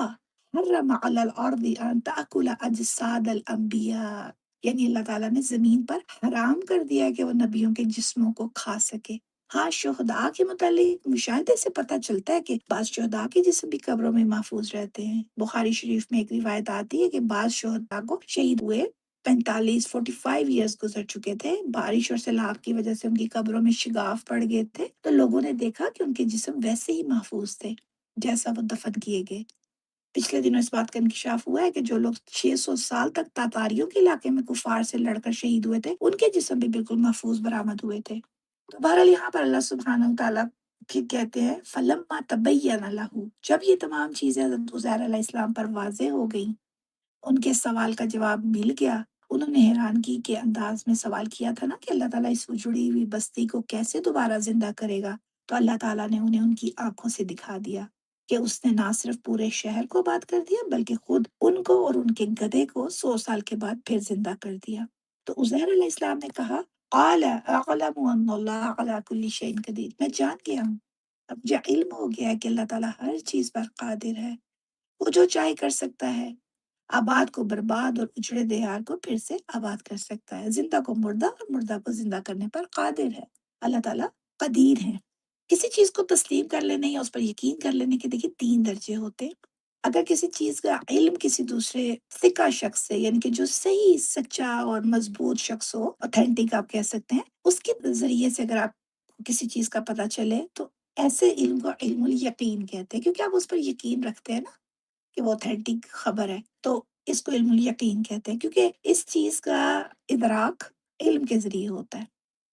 Speaker 1: حرم علی الارض ان تاکل اجساد الانبیاء، یعنی اللہ تعالیٰ نے زمین پر حرام کر دیا ہے کہ وہ نبیوں کے جسموں کو کھا سکے۔ ہاں، شہداء کے متعلق مشاہدے سے پتہ چلتا ہے کہ بعض شہداء کے جسم بھی قبروں میں محفوظ رہتے ہیں۔ بخاری شریف میں ایک روایت آتی ہے کہ بعض شہداء کو شہید ہوئے 45 ایئرز گزر چکے تھے، بارش اور سیلاب کی وجہ سے ان کی قبروں میں شگاف پڑ گئے تھے، تو لوگوں نے دیکھا کہ ان کے جسم ویسے ہی محفوظ تھے جیسا وہ دفن کیے گئے۔ پچھلے دنوں اس بات کا انکشاف ہوا ہے کہ جو لوگ 600 سال تک تاتاریوں کے علاقے میں کفار سے لڑ کر شہید ہوئے تھے، ان کے جسم بھی بالکل محفوظ برآمد ہوئے تھے۔ تو بہرحال یہاں پر اللہ سبحانہ وتعالیٰ پھر کہتے ہیں فَلَمَّا تَبَيَّنَ لَهُ، جب یہ تمام چیزیں حضرت عزیر علیہ السلام پر واضح ہو گئیں، ان کے سوال کا جواب مل گیا۔ انہوں نے حیرانگی کے انداز میں سوال کیا تھا نا کہ اللہ تعالیٰ اس اجڑی ہوئی بستی کو کیسے دوبارہ زندہ کرے گا، تو اللہ تعالیٰ نے انہیں ان کی آنکھوں سے دکھا دیا کہ اس نے نہ صرف پورے شہر کو آباد کر دیا بلکہ خود ان کو اور ان کے گدھے کو 100 سال کے بعد پھر زندہ کر دیا۔ تو عزیر علیہ السلام نے کہا قال اعلم ان اللہ علی کل شیء قدیر، میں جان گیا ہوں، اب مجھے علم ہو گیا ہے کہ اللہ تعالیٰ ہر چیز پر قادر ہے، وہ جو چاہے کر سکتا ہے، آباد کو برباد اور اجڑے دیار کو پھر سے آباد کر سکتا ہے، زندہ کو مردہ اور مردہ کو زندہ کرنے پر قادر ہے۔ اللہ تعالیٰ قدیر ہے۔ کسی چیز کو تسلیم کر لینے یا اس پر یقین کر لینے کے دیکھیے 3 درجے ہوتے ہیں۔ اگر کسی چیز کا علم کسی دوسرے ثقہ شخص سے، یعنی کہ جو صحیح سچا اور مضبوط شخص ہو، اوتھینٹک آپ کہہ سکتے ہیں، اس کے ذریعے سے اگر آپ کسی چیز کا پتہ چلے تو ایسے علم کو علم الیقین کہتے ہیں، کیونکہ آپ اس پر یقین رکھتے ہیں نا کہ وہ اوتھینٹک خبر ہے، تو اس کو علم الیقین کہتے ہیں، کیونکہ اس چیز کا ادراک علم کے ذریعے ہوتا ہے۔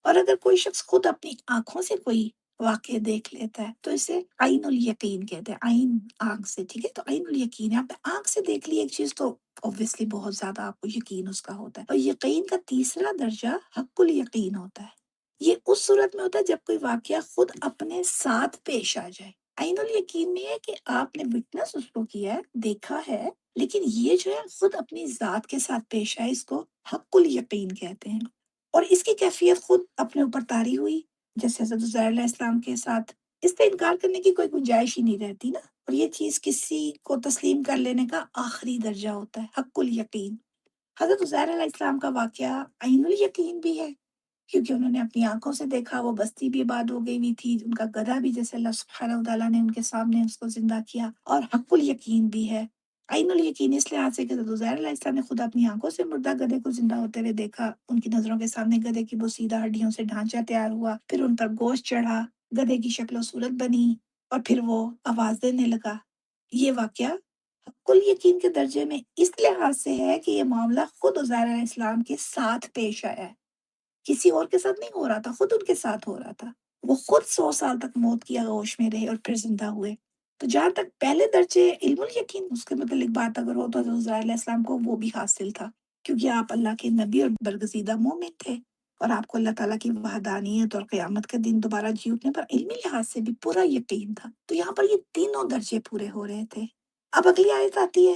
Speaker 1: اور اگر کوئی شخص خود اپنی آنکھوں سے کوئی واقع دیکھ لیتا ہے تو اسے عین الیقین کہتے ہیں، عین آنکھ سے، ٹھیک ہے، تو عین الیقین ہے، آپ نے آنکھ سے دیکھ لی ایک چیز تو اوبویسلی بہت زیادہ آپ کو یقین اس کا ہوتا ہے۔ اور یقین کا تیسرا درجہ حق الیقین ہوتا ہے۔ یہ اس صورت میں ہوتا ہے جب کوئی واقعہ خود اپنے ساتھ پیش آ جائے۔ عین الیقین میں ہے کہ آپ نے وٹنس اس کو کیا ہے، دیکھا ہے، لیکن یہ جو ہے خود اپنی ذات کے ساتھ پیش آئے، اس کو حق الیقین کہتے ہیں۔ اور اس کی کیفیت خود اپنے اوپر طاری ہوئی، جیسے حضرت عزیر علیہ السلام کے ساتھ، اس سے انکار کرنے کی کوئی گنجائش ہی نہیں رہتی نا۔ اور یہ چیز کسی کو تسلیم کر لینے کا آخری درجہ ہوتا ہے، حق الیقین۔ حضرت عزیر علیہ السلام کا واقعہ عین الیقین بھی ہے، کیونکہ انہوں نے اپنی آنکھوں سے دیکھا، وہ بستی بھی آباد ہو گئی ہوئی تھی، ان کا گدھا بھی جیسے اللہ سبحانہ وتعالیٰ نے ان کے سامنے اس کو زندہ کیا، اور حق الیقین بھی ہے۔ عین الیقین اس لحاظ سے کہ حضرت عزیر علیہ السلام نے خود اپنی آنکھوں سے مردہ گدھے کو زندہ ہوتے ہوئے دیکھا، ان کی نظروں کے سامنے گدھے کی بوسیدہ ہڈیوں سے ڈھانچہ تیار ہوا، پھر ان پر گوشت چڑھا، گدھے کی شکل و صورت بنی، اور پھر وہ آواز دینے لگا۔ یہ واقعہ حق الیقین کے درجے میں اس لحاظ سے ہے کہ یہ معاملہ خود عزیر علیہ السلام کے ساتھ پیش آیا ہے، کسی اور کے ساتھ نہیں ہو رہا تھا، خود ان کے ساتھ ہو رہا تھا۔ وہ خود 100 سال تک موت کی آغوش میں رہے اور پھر زندہ ہوئے۔ تو جہاں تک پہلے درجے علم الیقین اس کے متعلق بات اگر ہو تو حضرت عزیر علیہ السلام کو وہ بھی حاصل تھا، کیونکہ آپ اللہ کے نبی اور برگزیدہ مومن تھے، اور آپ کو اللہ تعالیٰ کی وحدانیت اور قیامت کے دن دوبارہ جی اٹھنے پر علمی لحاظ سے بھی پورا یقین تھا۔ تو یہاں پر یہ تینوں درجے پورے ہو رہے تھے۔ اب اگلی آیت آتی ہے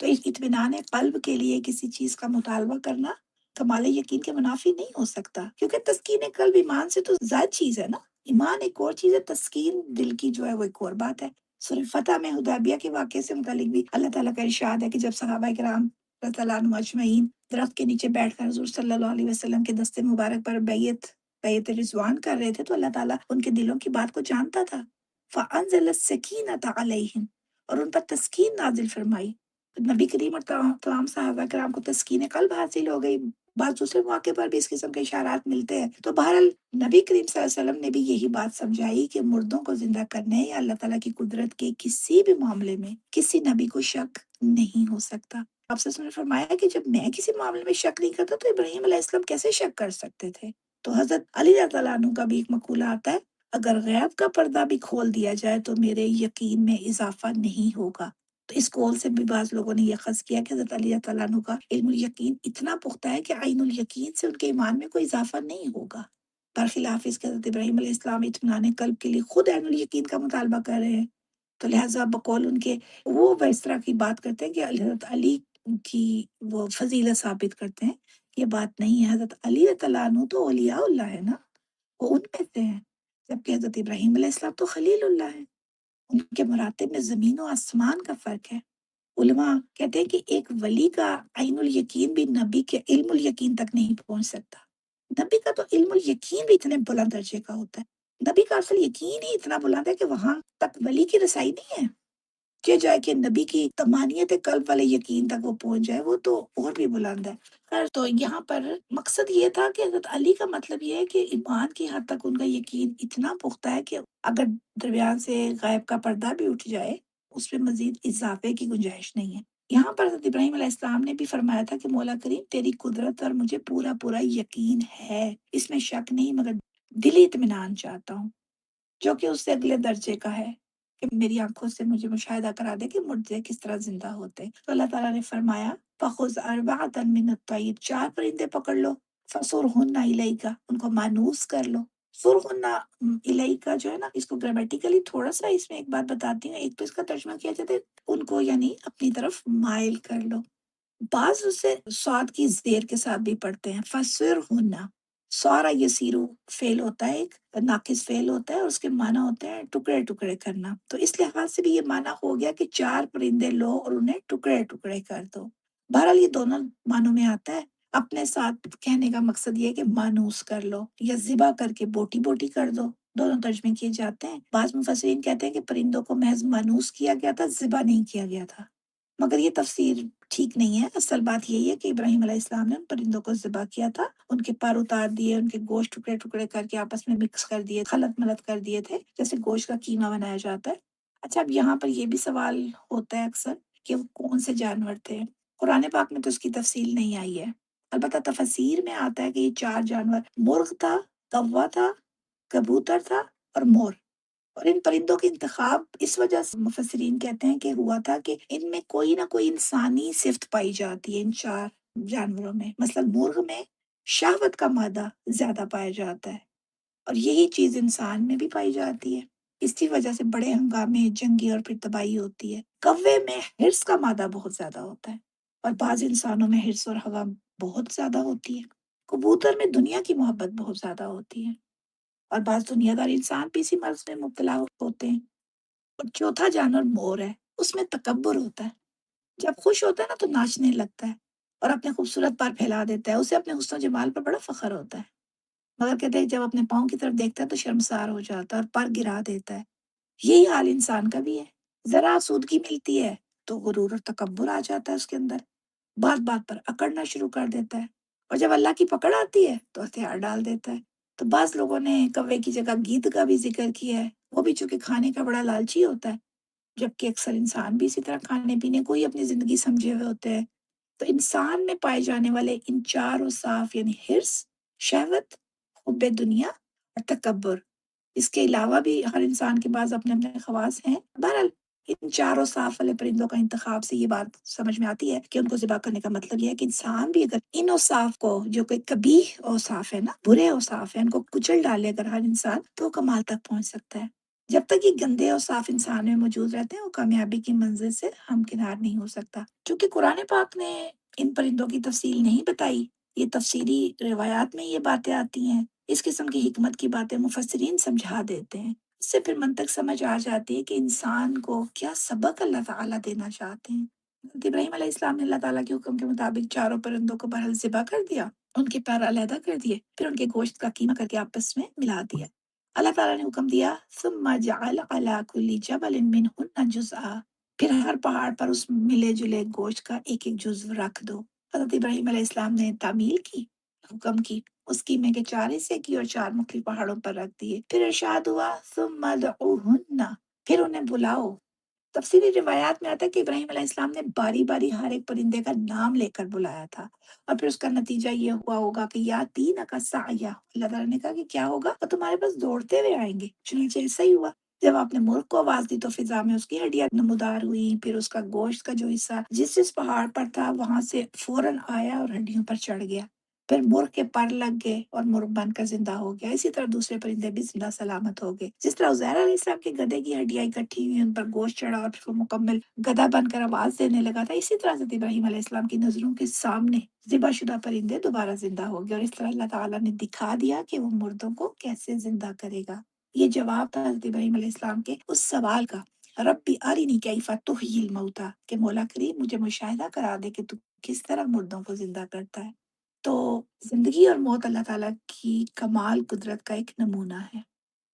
Speaker 1: تو اس اطمینان قلب کے لیے کسی چیز کا مطالبہ کرنا کمال یقین کے منافی نہیں ہو سکتا، کیونکہ تسکین قلب ایمان سے تو زائد چیز ہے نا۔ ایمان ایک اور چیز ہے، تسکین دل کی جو ہے وہ ایک اور بات ہے۔ سورہ فتح میں حدیبیہ کے واقعے سے متعلق بھی اللہ تعالیٰ کا ارشاد ہے کہ جب صحابہ کرام رضی اللہ عنہم اجمعین درخت کے نیچے بیٹھ کر حضور صلی اللہ علیہ وسلم کے دستے مبارک پر بیعت رضوان کر رہے تھے، تو اللہ تعالیٰ ان کے دلوں کی بات کو جانتا تھا۔ فَأَنزَلَ السَّكِينَةَ عَلَيْهِمْ، اور ان پر تسکین نازل فرمائی۔ نبی کریم اور تمام صحابہ کرام کو تسکین قلب حاصل ہو گئی۔ بعض دوسرے مواقع پر بھی اس قسم کے اشارات ملتے ہیں۔ تو بہرحال نبی کریم صلی اللہ علیہ وسلم نے بھی یہی بات سمجھائی کہ مردوں کو زندہ کرنے یا اللہ تعالیٰ کی قدرت کے کسی بھی معاملے میں کسی نبی کو شک نہیں ہو سکتا۔ آپ سے نے فرمایا کہ جب میں کسی معاملے میں شک نہیں کرتا تو ابراہیم علیہ السلام کیسے شک کر سکتے تھے؟ تو حضرت علی رضی اللہ عنہ کا بھی ایک مقولہ آتا ہے، اگر غیب کا پردہ بھی کھول دیا جائے تو میرے یقین میں اضافہ نہیں ہوگا۔ تو اس قول سے بھی بعض لوگوں نے یہ اخذ کیا کہ حضرت علی رضی اللہ عنہ کا علم الیقین اتنا پختہ ہے کہ عین الیقین سے ان کے ایمان میں کوئی اضافہ نہیں ہوگا۔ برخلاف اس کے حضرت ابراہیم علیہ السلام اطمینان قلب کے لیے خود عین الیقین کا مطالبہ کر رہے ہیں، تو لہٰذا بقول ان کے وہ اس طرح کی بات کرتے ہیں کہ حضرت علی کی وہ فضیلت ثابت کرتے ہیں۔ یہ بات نہیں ہے، حضرت علی رضی اللہ عنہ تو اولیاء اللہ ہے نا، وہ ان میں سے ہیں، جبکہ حضرت ابراہیم علیہ السلام تو خلیل اللہ ہے۔ ان کے مراتب میں زمین و آسمان کا فرق ہے۔ علماء کہتے ہیں کہ ایک ولی کا عین الیقین بھی نبی کے علم الیقین تک نہیں پہنچ سکتا۔ نبی کا تو علم الیقین بھی اتنے بلند درجے کا ہوتا ہے، نبی کا اصل یقین ہی اتنا بلند ہے کہ وہاں تک ولی کی رسائی نہیں ہے کہ جائے کہ نبی کی تمانیت قلب والے یقین تک وہ پہنچ جائے، وہ تو اور بھی بلند ہے۔ خیر، تو یہاں پر مقصد یہ تھا کہ حضرت علی کا مطلب یہ ہے کہ ایمان کی حد تک ان کا یقین اتنا پختہ ہے کہ اگر درمیان سے غیب کا پردہ بھی اٹھ جائے اس میں مزید اضافے کی گنجائش نہیں ہے۔ یہاں پر حضرت ابراہیم علیہ السلام نے بھی فرمایا تھا کہ مولا کریم تیری قدرت اور مجھے پورا پورا یقین ہے، اس میں شک نہیں، مگر دلی اطمینان چاہتا ہوں جو کہ اس سے اگلے درجے کا ہے کہ میری آنکھوں سے مجھے مشاہدہ کرا دے کہ مردے کس طرح زندہ ہوتے۔ تو اللہ تعالیٰ نے فرمایا فَخُذْ أَرْبَعَةً مِّنَ الطَّيْرِ، 4 پرندے پکڑ لو، فَصُرْهُنَّ إِلَيْكَ، ان کو مانوس کر لو۔ سرہن الیکا جو ہے نا، اس کو گرامیٹیکلی تھوڑا سا اس میں ایک بات بتاتی ہوں۔ ایک تو اس کا ترجمہ کیا جاتا ہے ان کو یعنی اپنی طرف مائل کر لو، بعض اسے صاد کی زیر کے ساتھ بھی پڑھتے ہیں، فَصِرْهُنَّ۔ سارا یسیرو فعل ہوتا ہے، ایک ناقص فعل ہوتا ہے اور اس کے معنی ہوتے ہیں ٹکڑے ٹکڑے کرنا۔ تو اس لحاظ سے بھی یہ معنی ہو گیا کہ 4 پرندے لو اور انہیں ٹکڑے ٹکڑے کر دو۔ بہرحال یہ دونوں معنوں میں آتا ہے۔ اپنے ساتھ کہنے کا مقصد یہ ہے کہ مانوس کر لو یا ذبح کر کے بوٹی بوٹی کر دو، دونوں ترجمے کیے جاتے ہیں۔ بعض مفسرین کہتے ہیں کہ پرندوں کو محض مانوس کیا گیا تھا، ذبح نہیں کیا گیا تھا، مگر یہ تفسیر ٹھیک نہیں ہے۔ اصل بات یہی ہے کہ ابراہیم علیہ السلام نے ان پرندوں کو ذبح کیا تھا، ان کے پر اتار دیے، ان کے گوشت ٹکڑے ٹکڑے کر کے آپس میں مکس کر دیے، خلط ملط کر دیے تھے، جیسے گوشت کا قیمہ بنایا جاتا ہے۔ اچھا، اب یہاں پر یہ بھی سوال ہوتا ہے اکثر کہ وہ کون سے جانور تھے۔ قرآن پاک میں تو اس کی تفصیل نہیں آئی ہے، البتہ تفسیر میں آتا ہے کہ یہ 4 جانور مرغ تھا، کوا تھا، کبوتر تھا اور مور۔ اور ان پرندوں کے انتخاب اس وجہ سے مفسرین کہتے ہیں کہ ہوا تھا کہ ان میں کوئی نہ کوئی انسانی صفت پائی جاتی ہے، ان 4 جانوروں میں۔ مثلا مرغ میں شہوت کا مادہ زیادہ پایا جاتا ہے اور یہی چیز انسان میں بھی پائی جاتی ہے، اسی وجہ سے بڑے ہنگامے، جنگی اور پھر تباہی ہوتی ہے۔ کوے میں حرص کا مادہ بہت زیادہ ہوتا ہے اور بعض انسانوں میں حرص اور ہوا بہت زیادہ ہوتی ہے۔ کبوتر میں دنیا کی محبت بہت زیادہ ہوتی ہے اور بعض دنیا دار انسان بھی اسی مرض میں مبتلا ہوتے ہیں۔ اور چوتھا جانور مور ہے، اس میں تکبر ہوتا ہے، جب خوش ہوتا ہے نا تو ناچنے لگتا ہے اور اپنے خوبصورت پر پھیلا دیتا ہے، اسے اپنے حسن و جمال پر بڑا فخر ہوتا ہے، مگر کہتے ہیں جب اپنے پاؤں کی طرف دیکھتا ہے تو شرمسار ہو جاتا ہے اور پر گرا دیتا ہے۔ یہی حال انسان کا بھی ہے، ذرا آسودگی ملتی ہے تو غرور اور تکبر آ جاتا ہے اس کے اندر، بات بات پر اکڑنا شروع کر دیتا ہے اور جب اللہ کی پکڑ آتی ہے تو ہتھیار ڈال دیتا ہے۔ تو بعض لوگوں نے کوے کی جگہ گیدڑ کا بھی ذکر کیا ہے، وہ بھی چونکہ کھانے کا بڑا لالچی ہوتا ہے، جبکہ اکثر انسان بھی اسی طرح کھانے پینے کو ہی اپنی زندگی سمجھے ہوئے ہوتے ہیں۔ تو انسان میں پائے جانے والے ان 4 اوصاف یعنی حرص، شہوت، حب دنیا اور تکبر، اس کے علاوہ بھی ہر انسان کے پاس اپنے اپنے خواص ہیں۔ بہرحال ان 4 اوصاف والے پرندوں کا انتخاب سے یہ بات سمجھ میں آتی ہے کہ ان کو ذبح کرنے کا مطلب یہ ہے کہ انسان بھی اگر ان اوصاف کو، جو کہ قبیح اوصاف ہے نا، برے اوصاف ہیں، ان کو کچل ڈالے اگر ہر انسان، تو کمال تک پہنچ سکتا ہے۔ جب تک یہ گندے اور صاف انسان میں موجود رہتے ہیں وہ کامیابی کی منزل سے ہمکنار نہیں ہو سکتا۔ چونکہ قرآن پاک نے ان پرندوں کی تفصیل نہیں بتائی، یہ تفصیلی روایات میں یہ باتیں آتی ہیں، اس قسم کی حکمت کی باتیں مفسرین سمجھا دیتے ہیں۔ اس سے پھر منطق سمجھ آ جاتی ہے کہ انسان کو کیا سبق اللہ تعالیٰ دینا چاہتے ہیں۔ حضرت ابراہیم علیہ السلام نے اللہ تعالیٰ کے حکم کے مطابق چاروں پرندوں کو بہرحال ذبح کر دیا، ان کے پیر علیحدہ کر دیے، پھر ان کے گوشت کا قیمہ کر کے آپس میں ملا دیا۔ اللہ تعالیٰ نے حکم دیا ثم جعل على كل جبل منهن جزءا، پھر ہر پہاڑ پر اس ملے جلے گوشت کا ایک ایک جزو رکھ دو۔ حضرت ابراہیم علیہ السلام نے تعمیل کی، حکم کی، اس قیمے کے 4 حصے کی اور 4 مختلف پہاڑوں پر رکھ دیے۔ پھر ارشاد ہوا ثم ادعوهن، پھر انہیں بلاؤ۔ تفصیلی روایات میں آتا ہے کہ ابراہیم علیہ السلام نے باری باری ہر ایک پرندے کا نام لے کر بلایا تھا، اور پھر اس کا نتیجہ یہ ہوا ہوگا کہ یا تین کا سایہ، اللہ تعالیٰ نے کہا کہ کیا ہوگا، وہ تمہارے پاس دوڑتے ہوئے آئیں گے۔ چنانچہ ایسا ہی ہوا، جب آپ نے مرغ کو آواز دی تو فضا میں اس کی ہڈیاں نمودار ہوئی، پھر اس کا گوشت کا جو حصہ جس جس پہاڑ پر تھا وہاں سے فوراً آیا اور ہڈیوں پر چڑھ گیا، پھر مرغ کے پر لگ گئے اور مرغ بن کر زندہ ہو گیا۔ اسی طرح دوسرے پرندے بھی زندہ سلامت ہو گئے۔ جس طرح عزیر علیہ السلام کے گدھے کی ہڈیاں اکٹھی ہوئی، ان پر گوشت چڑھا اور پھر وہ مکمل گدھا بن کر آواز دینے لگا تھا، اسی طرح حضرت ابراہیم علیہ السلام کی نظروں کے سامنے ذبح شدہ پرندے دوبارہ زندہ ہو گئے، اور اس طرح اللہ تعالیٰ نے دکھا دیا کہ وہ مردوں کو کیسے زندہ کرے گا۔ یہ جواب تھا حضرت ابراہیم علیہ السلام کے اس سوال کا، ربی ارینی کیف تحیی الموتیٰ، کہ مولا کریم مجھے مشاہدہ کرا دے کہ تو کس طرح مردوں کو زندہ کرتا ہے۔ تو زندگی اور موت اللہ تعالیٰ کی کمال قدرت کا ایک نمونہ ہے۔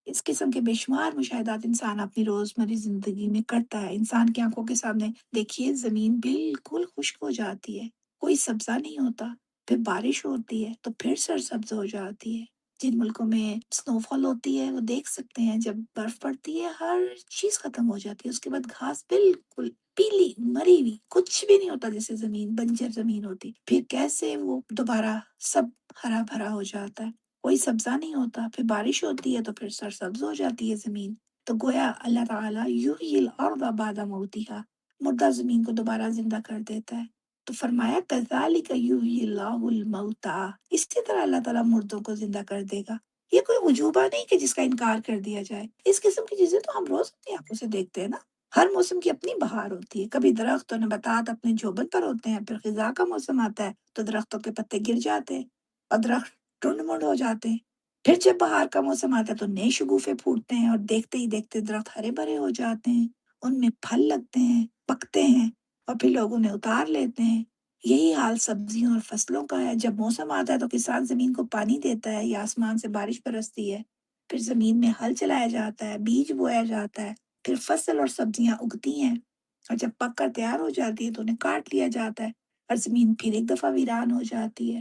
Speaker 1: اس قسم کے بے شمار مشاہدات انسان اپنی روزمرہ زندگی میں کرتا ہے۔ انسان کی آنکھوں کے سامنے دیکھیے زمین بالکل خشک ہو جاتی ہے، کوئی سبزہ نہیں ہوتا، پھر بارش ہوتی ہے تو پھر سرسبز ہو جاتی ہے۔ جن ملکوں میں سنو فال ہوتی ہے وہ دیکھ سکتے ہیں، جب برف پڑتی ہے ہر چیز ختم ہو جاتی ہے، اس کے بعد گھاس بالکل پیلی مری ہوئی، کچھ بھی نہیں ہوتا، جیسے زمین بنجر زمین ہوتی، پھر کیسے وہ دوبارہ سب ہرا بھرا ہو جاتا ہے، کوئی سبزہ نہیں ہوتا، پھر بارش ہوتی ہے تو پھر سرسبز ہو جاتی ہے زمین۔ تو گویا اللہ تعالیٰ یحیی الارض بعد موتها، مردہ زمین کو دوبارہ زندہ کر دیتا ہے۔ تو فرمایا کذالک یحیی اللہ الموتیٰ، اسی طرح اللہ تعالیٰ مردوں کو زندہ کر دے گا۔ یہ کوئی عجوبہ نہیں کہ جس کا انکار کر دیا جائے، اس قسم کی چیزیں تو ہم روز اپنی آنکھوں سے دیکھتے ہیں نا۔ ہر موسم کی اپنی بہار ہوتی ہے، کبھی درخت و نباتات اپنے جوبن پر ہوتے ہیں، پھر خزاں کا موسم آتا ہے تو درختوں کے پتے گر جاتے ہیں اور درخت ٹنڈ منڈ ہو جاتے ہیں۔ پھر جب بہار کا موسم آتا ہے تو نئے شگوفے پھوٹتے ہیں اور دیکھتے ہی دیکھتے درخت ہرے بھرے ہو جاتے ہیں، ان میں پھل لگتے ہیں، پکتے ہیں، اور پھر لوگ انہیں اتار لیتے ہیں۔ یہی حال سبزیوں اور فصلوں کا ہے۔ جب موسم آتا ہے تو کسان زمین کو پانی دیتا ہے یا آسمان سے بارش برستی ہے، پھر زمین میں ہل چلایا جاتا ہے، بیج بویا جاتا ہے، پھر فصل اور سبزیاں اگتی ہیں، اور جب پک کر تیار ہو جاتی ہے تو انہیں کاٹ لیا جاتا ہے اور زمین پھر ایک دفعہ ویران ہو جاتی ہے۔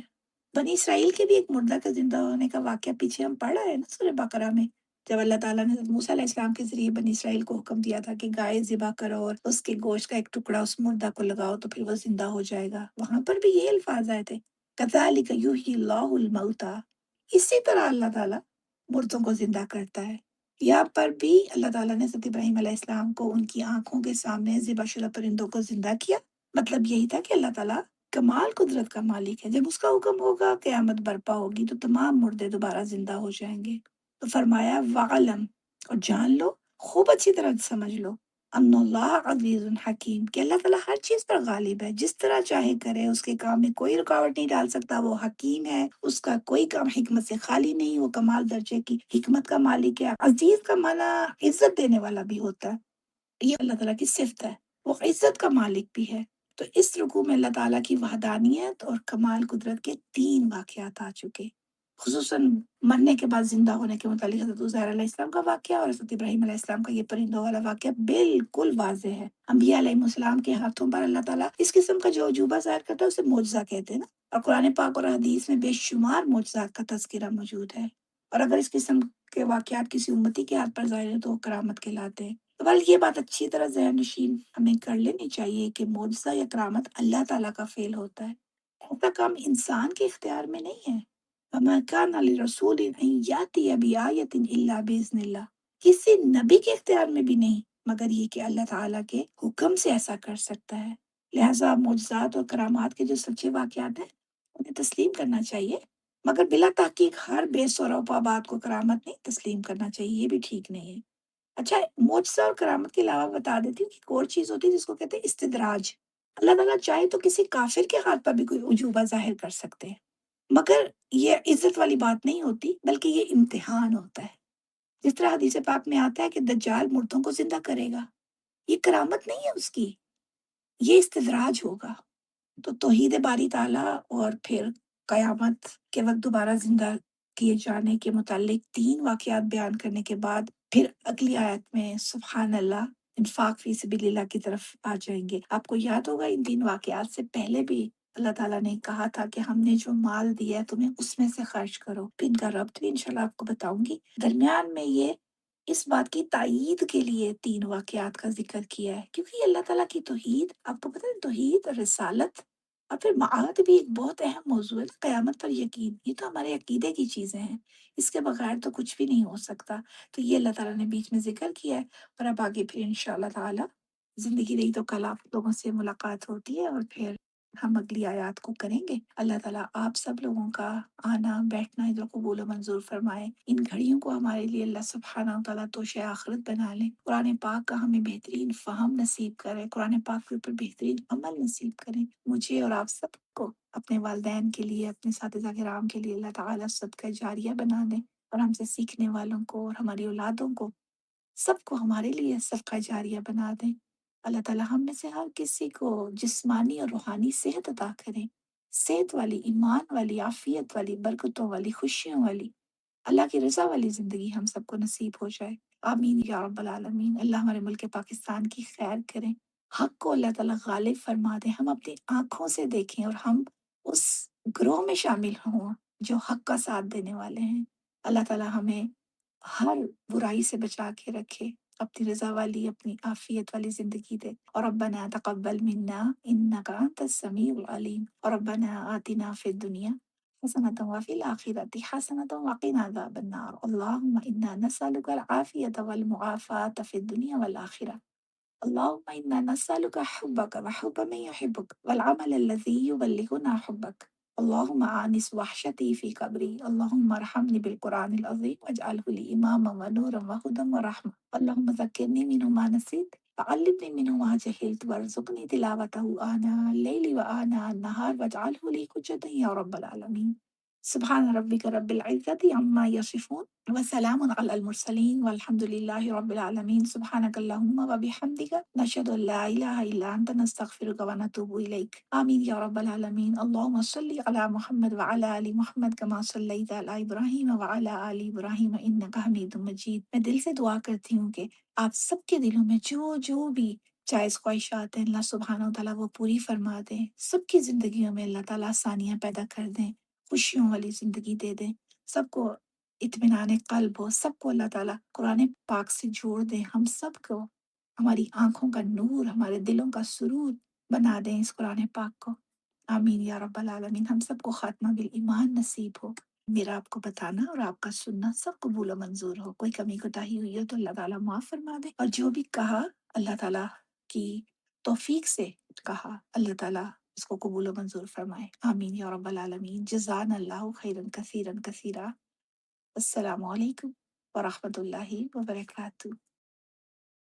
Speaker 1: بنی اسرائیل کے بھی ایک مردہ کے زندہ ہونے کا واقعہ پیچھے ہم پڑھ رہے ہیں نا سورہ بقرہ میں، جب اللہ تعالیٰ نے حضرت موسیٰ علیہ السلام کے ذریعے بنی اسرائیل کو حکم دیا تھا کہ گائے ذبح کرو اور اس کے گوشت کا ایک ٹکڑا اس مردہ کو لگاؤ تو پھر وہ زندہ ہو جائے گا، وہاں پر بھی یہ الفاظ آئے تھے کذالک یحیی اللہ الموتیٰ، اسی طرح اللہ تعالیٰ مردوں کو زندہ کرتا ہے۔ یہاں پر بھی اللہ تعالیٰ نے حضرت ابراہیم علیہ السلام کو ان کی آنکھوں کے سامنے ذبح شدہ پرندوں کو زندہ کیا۔ مطلب یہی تھا کہ اللہ تعالیٰ کمال قدرت کا مالک ہے، جب اس کا حکم ہوگا قیامت برپا ہوگی تو تمام مردے دوبارہ زندہ ہو جائیں گے۔ تو فرمایا وعلم، اور جان لو، خوب اچھی طرح سمجھ لو، ان اللہ عزیز حکیم، کہ اللہ تعالیٰ ہر چیز پر غالب ہے، جس طرح چاہے کرے، اس کے کام میں کوئی رکاوٹ نہیں ڈال سکتا، وہ حکیم ہے، اس کا کوئی کام حکمت سے خالی نہیں، وہ کمال درجے کی حکمت کا مالک ہے۔ عزیز کا معنی عزت دینے والا بھی ہوتا ہے، یہ اللہ تعالیٰ کی صفت ہے، وہ عزت کا مالک بھی ہے۔ تو اس رکوع میں اللہ تعالیٰ کی وحدانیت اور کمال قدرت کے 3 واقعات آ چکے، خصوصاً مرنے کے بعد زندہ ہونے کے متعلق حضرت عزیر علیہ السلام کا واقعہ اور حضرت ابراہیم علیہ السلام کا یہ پرندوں والا واقعہ بالکل واضح ہے۔ انبیاء علیہ السلام کے ہاتھوں پر اللہ تعالیٰ اس قسم کا جو عجوبہ ظاہر کرتا ہے اسے معجزہ کہتے ہیں نا، اور قرآن پاک اور حدیث میں بے شمار معجزات کا تذکرہ موجود ہے، اور اگر اس قسم کے واقعات کسی امتی کے ہاتھ پر ظاہر ہے تو وہ کرامت کہلاتے ہیں۔ بل یہ بات اچھی طرح ذہن نشین ہمیں کر لینی چاہیے کہ معجزہ یا کرامت اللہ تعالیٰ کا فعل ہوتا ہے، ایسا کام انسان کے اختیار میں نہیں ہے۔ وَمَا كَانَ لِرَسُولٍ أَن يَأْتِيَ بِآيَةٍ إِلَّا بِإِذْنِ اللَّهِ، کسی نبی کے اختیار میں بھی نہیں مگر یہ کہ اللہ تعالیٰ کے حکم سے ایسا کر سکتا ہے۔ لہٰذا معجزات اور کرامات کے جو سچے واقعات ہیں انہیں تسلیم کرنا چاہیے، مگر بلا تحقیق ہر بے سر و پا بات کو کرامت نہیں تسلیم کرنا چاہیے، یہ بھی ٹھیک نہیں ہے۔ اچھا، معجزہ اور کرامت کے علاوہ بتا دیتی ہوں کہ ایک اور چیز ہوتی ہے جس کو کہتے ہیں استدراج۔ اللہ تعالیٰ چاہے تو کسی کافر کے ہاتھ پر بھی کوئی عجوبہ ظاہر کر سکتے ہیں، مگر یہ عزت والی بات نہیں ہوتی بلکہ یہ امتحان ہوتا ہے۔ جس طرح حدیث پاک میں آتا ہے کہ دجال مردوں کو زندہ کرے گا، یہ کرامت نہیں ہے اس کی، یہ استدراج ہوگا۔ تو توحید باری تعالیٰ اور پھر قیامت کے وقت دوبارہ زندہ کیے جانے کے متعلق 3 واقعات بیان کرنے کے بعد پھر اگلی آیت میں سبحان اللہ انفاق فی سبیل اللہ کی طرف آ جائیں گے۔ آپ کو یاد ہوگا ان 3 واقعات سے پہلے بھی اللہ تعالیٰ نے کہا تھا کہ ہم نے جو مال دیا ہے تمہیں اس میں سے خرچ کرو، پھر ان کا ربط بھی انشاءاللہ آپ کو بتاؤں گی۔ درمیان میں یہ اس بات کی تائید کے لیے 3 واقعات کا ذکر کیا ہے کیونکہ یہ اللہ تعالیٰ کی توحید، آپ کو پتہ ہے توحید اور رسالت اور پھر معاد بھی ایک بہت اہم موضوع ہے۔ قیامت پر یقین، یہ تو ہمارے عقیدے کی چیزیں ہیں، اس کے بغیر تو کچھ بھی نہیں ہو سکتا۔ تو یہ اللہ تعالیٰ نے بیچ میں ذکر کیا ہے، اور اب آگے پھر انشاءاللہ تعالیٰ زندگی رہی تو کل آپ لوگوں سے ملاقات ہوتی ہے اور پھر ہم اگلی آیات کو کریں گے۔ اللہ تعالیٰ آپ سب لوگوں کا آنا بیٹھنا ادھر قبول و منظور فرمائے۔ ان گھڑیوں کو ہمارے لیے اللہ سبحانہ و تعالیٰ توشہ آخرت بنا لے۔ قرآن پاک کا ہمیں بہترین فہم نصیب کرے، قرآن پاک کے اوپر بہترین عمل نصیب کرے۔ مجھے اور آپ سب کو، اپنے والدین کے لیے، اپنے اساتذہ کرام کے لیے اللہ تعالیٰ صدقہ جاریہ بنا دیں، اور ہم سے سیکھنے والوں کو اور ہماری اولادوں کو سب کو ہمارے لیے صدقہ جاریہ بنا دیں۔ اللہ تعالیٰ ہم میں سے ہر کسی کو جسمانی اور روحانی صحت عطا کریں، صحت والی، ایمان والی، عافیت والی، برکتوں والی، خوشیوں والی، اللہ کی رضا والی زندگی ہم سب کو نصیب ہو جائے۔ آمین یا رب العالمین۔ اللہ ہمارے ملک پاکستان کی خیر کریں، حق کو اللہ تعالیٰ غالب فرما دے، ہم اپنی آنکھوں سے دیکھیں اور ہم اس گروہ میں شامل ہوں جو حق کا ساتھ دینے والے ہیں۔ اللہ تعالیٰ ہمیں ہر برائی سے بچا کے رکھے، اپنی رضا والی، اپنی عافیت والی زندگی دے۔ اور ربنا تقبل منا انک انت السمیع العلیم، اور ربنا آتنا فی الدنیا حسنة وفي الآخرة حسنة وقنا عذاب النار اللهم إنا نسألك العافية والمعافاة في الدنيا والآخرة اللهم إنا نسألك حبك وحب من يحبك والعمل الذي يبلغنا حبك اللهم آنس وحشتي في قبري اللهم ارحمني بالقرآن العظيم واجعله لي إماما ونورا وهدى ورحمة اللهم ذكرني منه ما نسيت وعلمني منه ما جهلت وارزقني تلاوته آناء الليل وآناء النهار واجعله لي حجة يا رب العالمين سبحان ربك رب العزة عما يصفون وسلام على المرسلين والحمد لله رب العالمين سبحانك اللهم وبحمدك نشهد أن لا إله إلا أنت نستغفرك ونتوب إليك آمين يا رب العالمين اللهم صل على محمد وعلى آل محمد كما صليت على إبراهيم وعلى آل إبراهيم إنك حميد مجيد۔ میں دل سے دعا کرتی ہوں کہ آپ سب کے دلوں میں جو جو بھی جائز خواہشات ہیں اللہ سبحانہ و تعالیٰ وہ پوری فرما دیں، سب کی زندگیوں میں اللہ تعالیٰ آسانیاں پیدا کر دیں، خوشیوں والی زندگی دے دیں، سب کو اطمینان قلب ہو، سب کو اللہ تعالیٰ قرآن پاک سے جوڑ دیں، ہم سب کو ہماری آنکھوں کا نور، ہمارے دلوں کا سرور بنا دیں اس قرآن پاک کو۔ آمین یا رب العالمین۔ ہم سب کو خاتمہ بالایمان نصیب ہو۔ میرا آپ کو بتانا اور آپ کا سننا سب قبول و منظور ہو، کوئی کمی کوتاہی ہوئی ہو تو اللہ تعالیٰ معاف فرما دے، اور جو بھی کہا اللہ تعالیٰ کی توفیق سے کہا اللہ تعالیٰ اس کو قبول و منظور فرمائے۔ آمین یا رب العالمین۔ جزانا اللہ خیرا کثیرا کثیرا۔ السلام علیکم ورحمۃ اللہ وبرکاتہ۔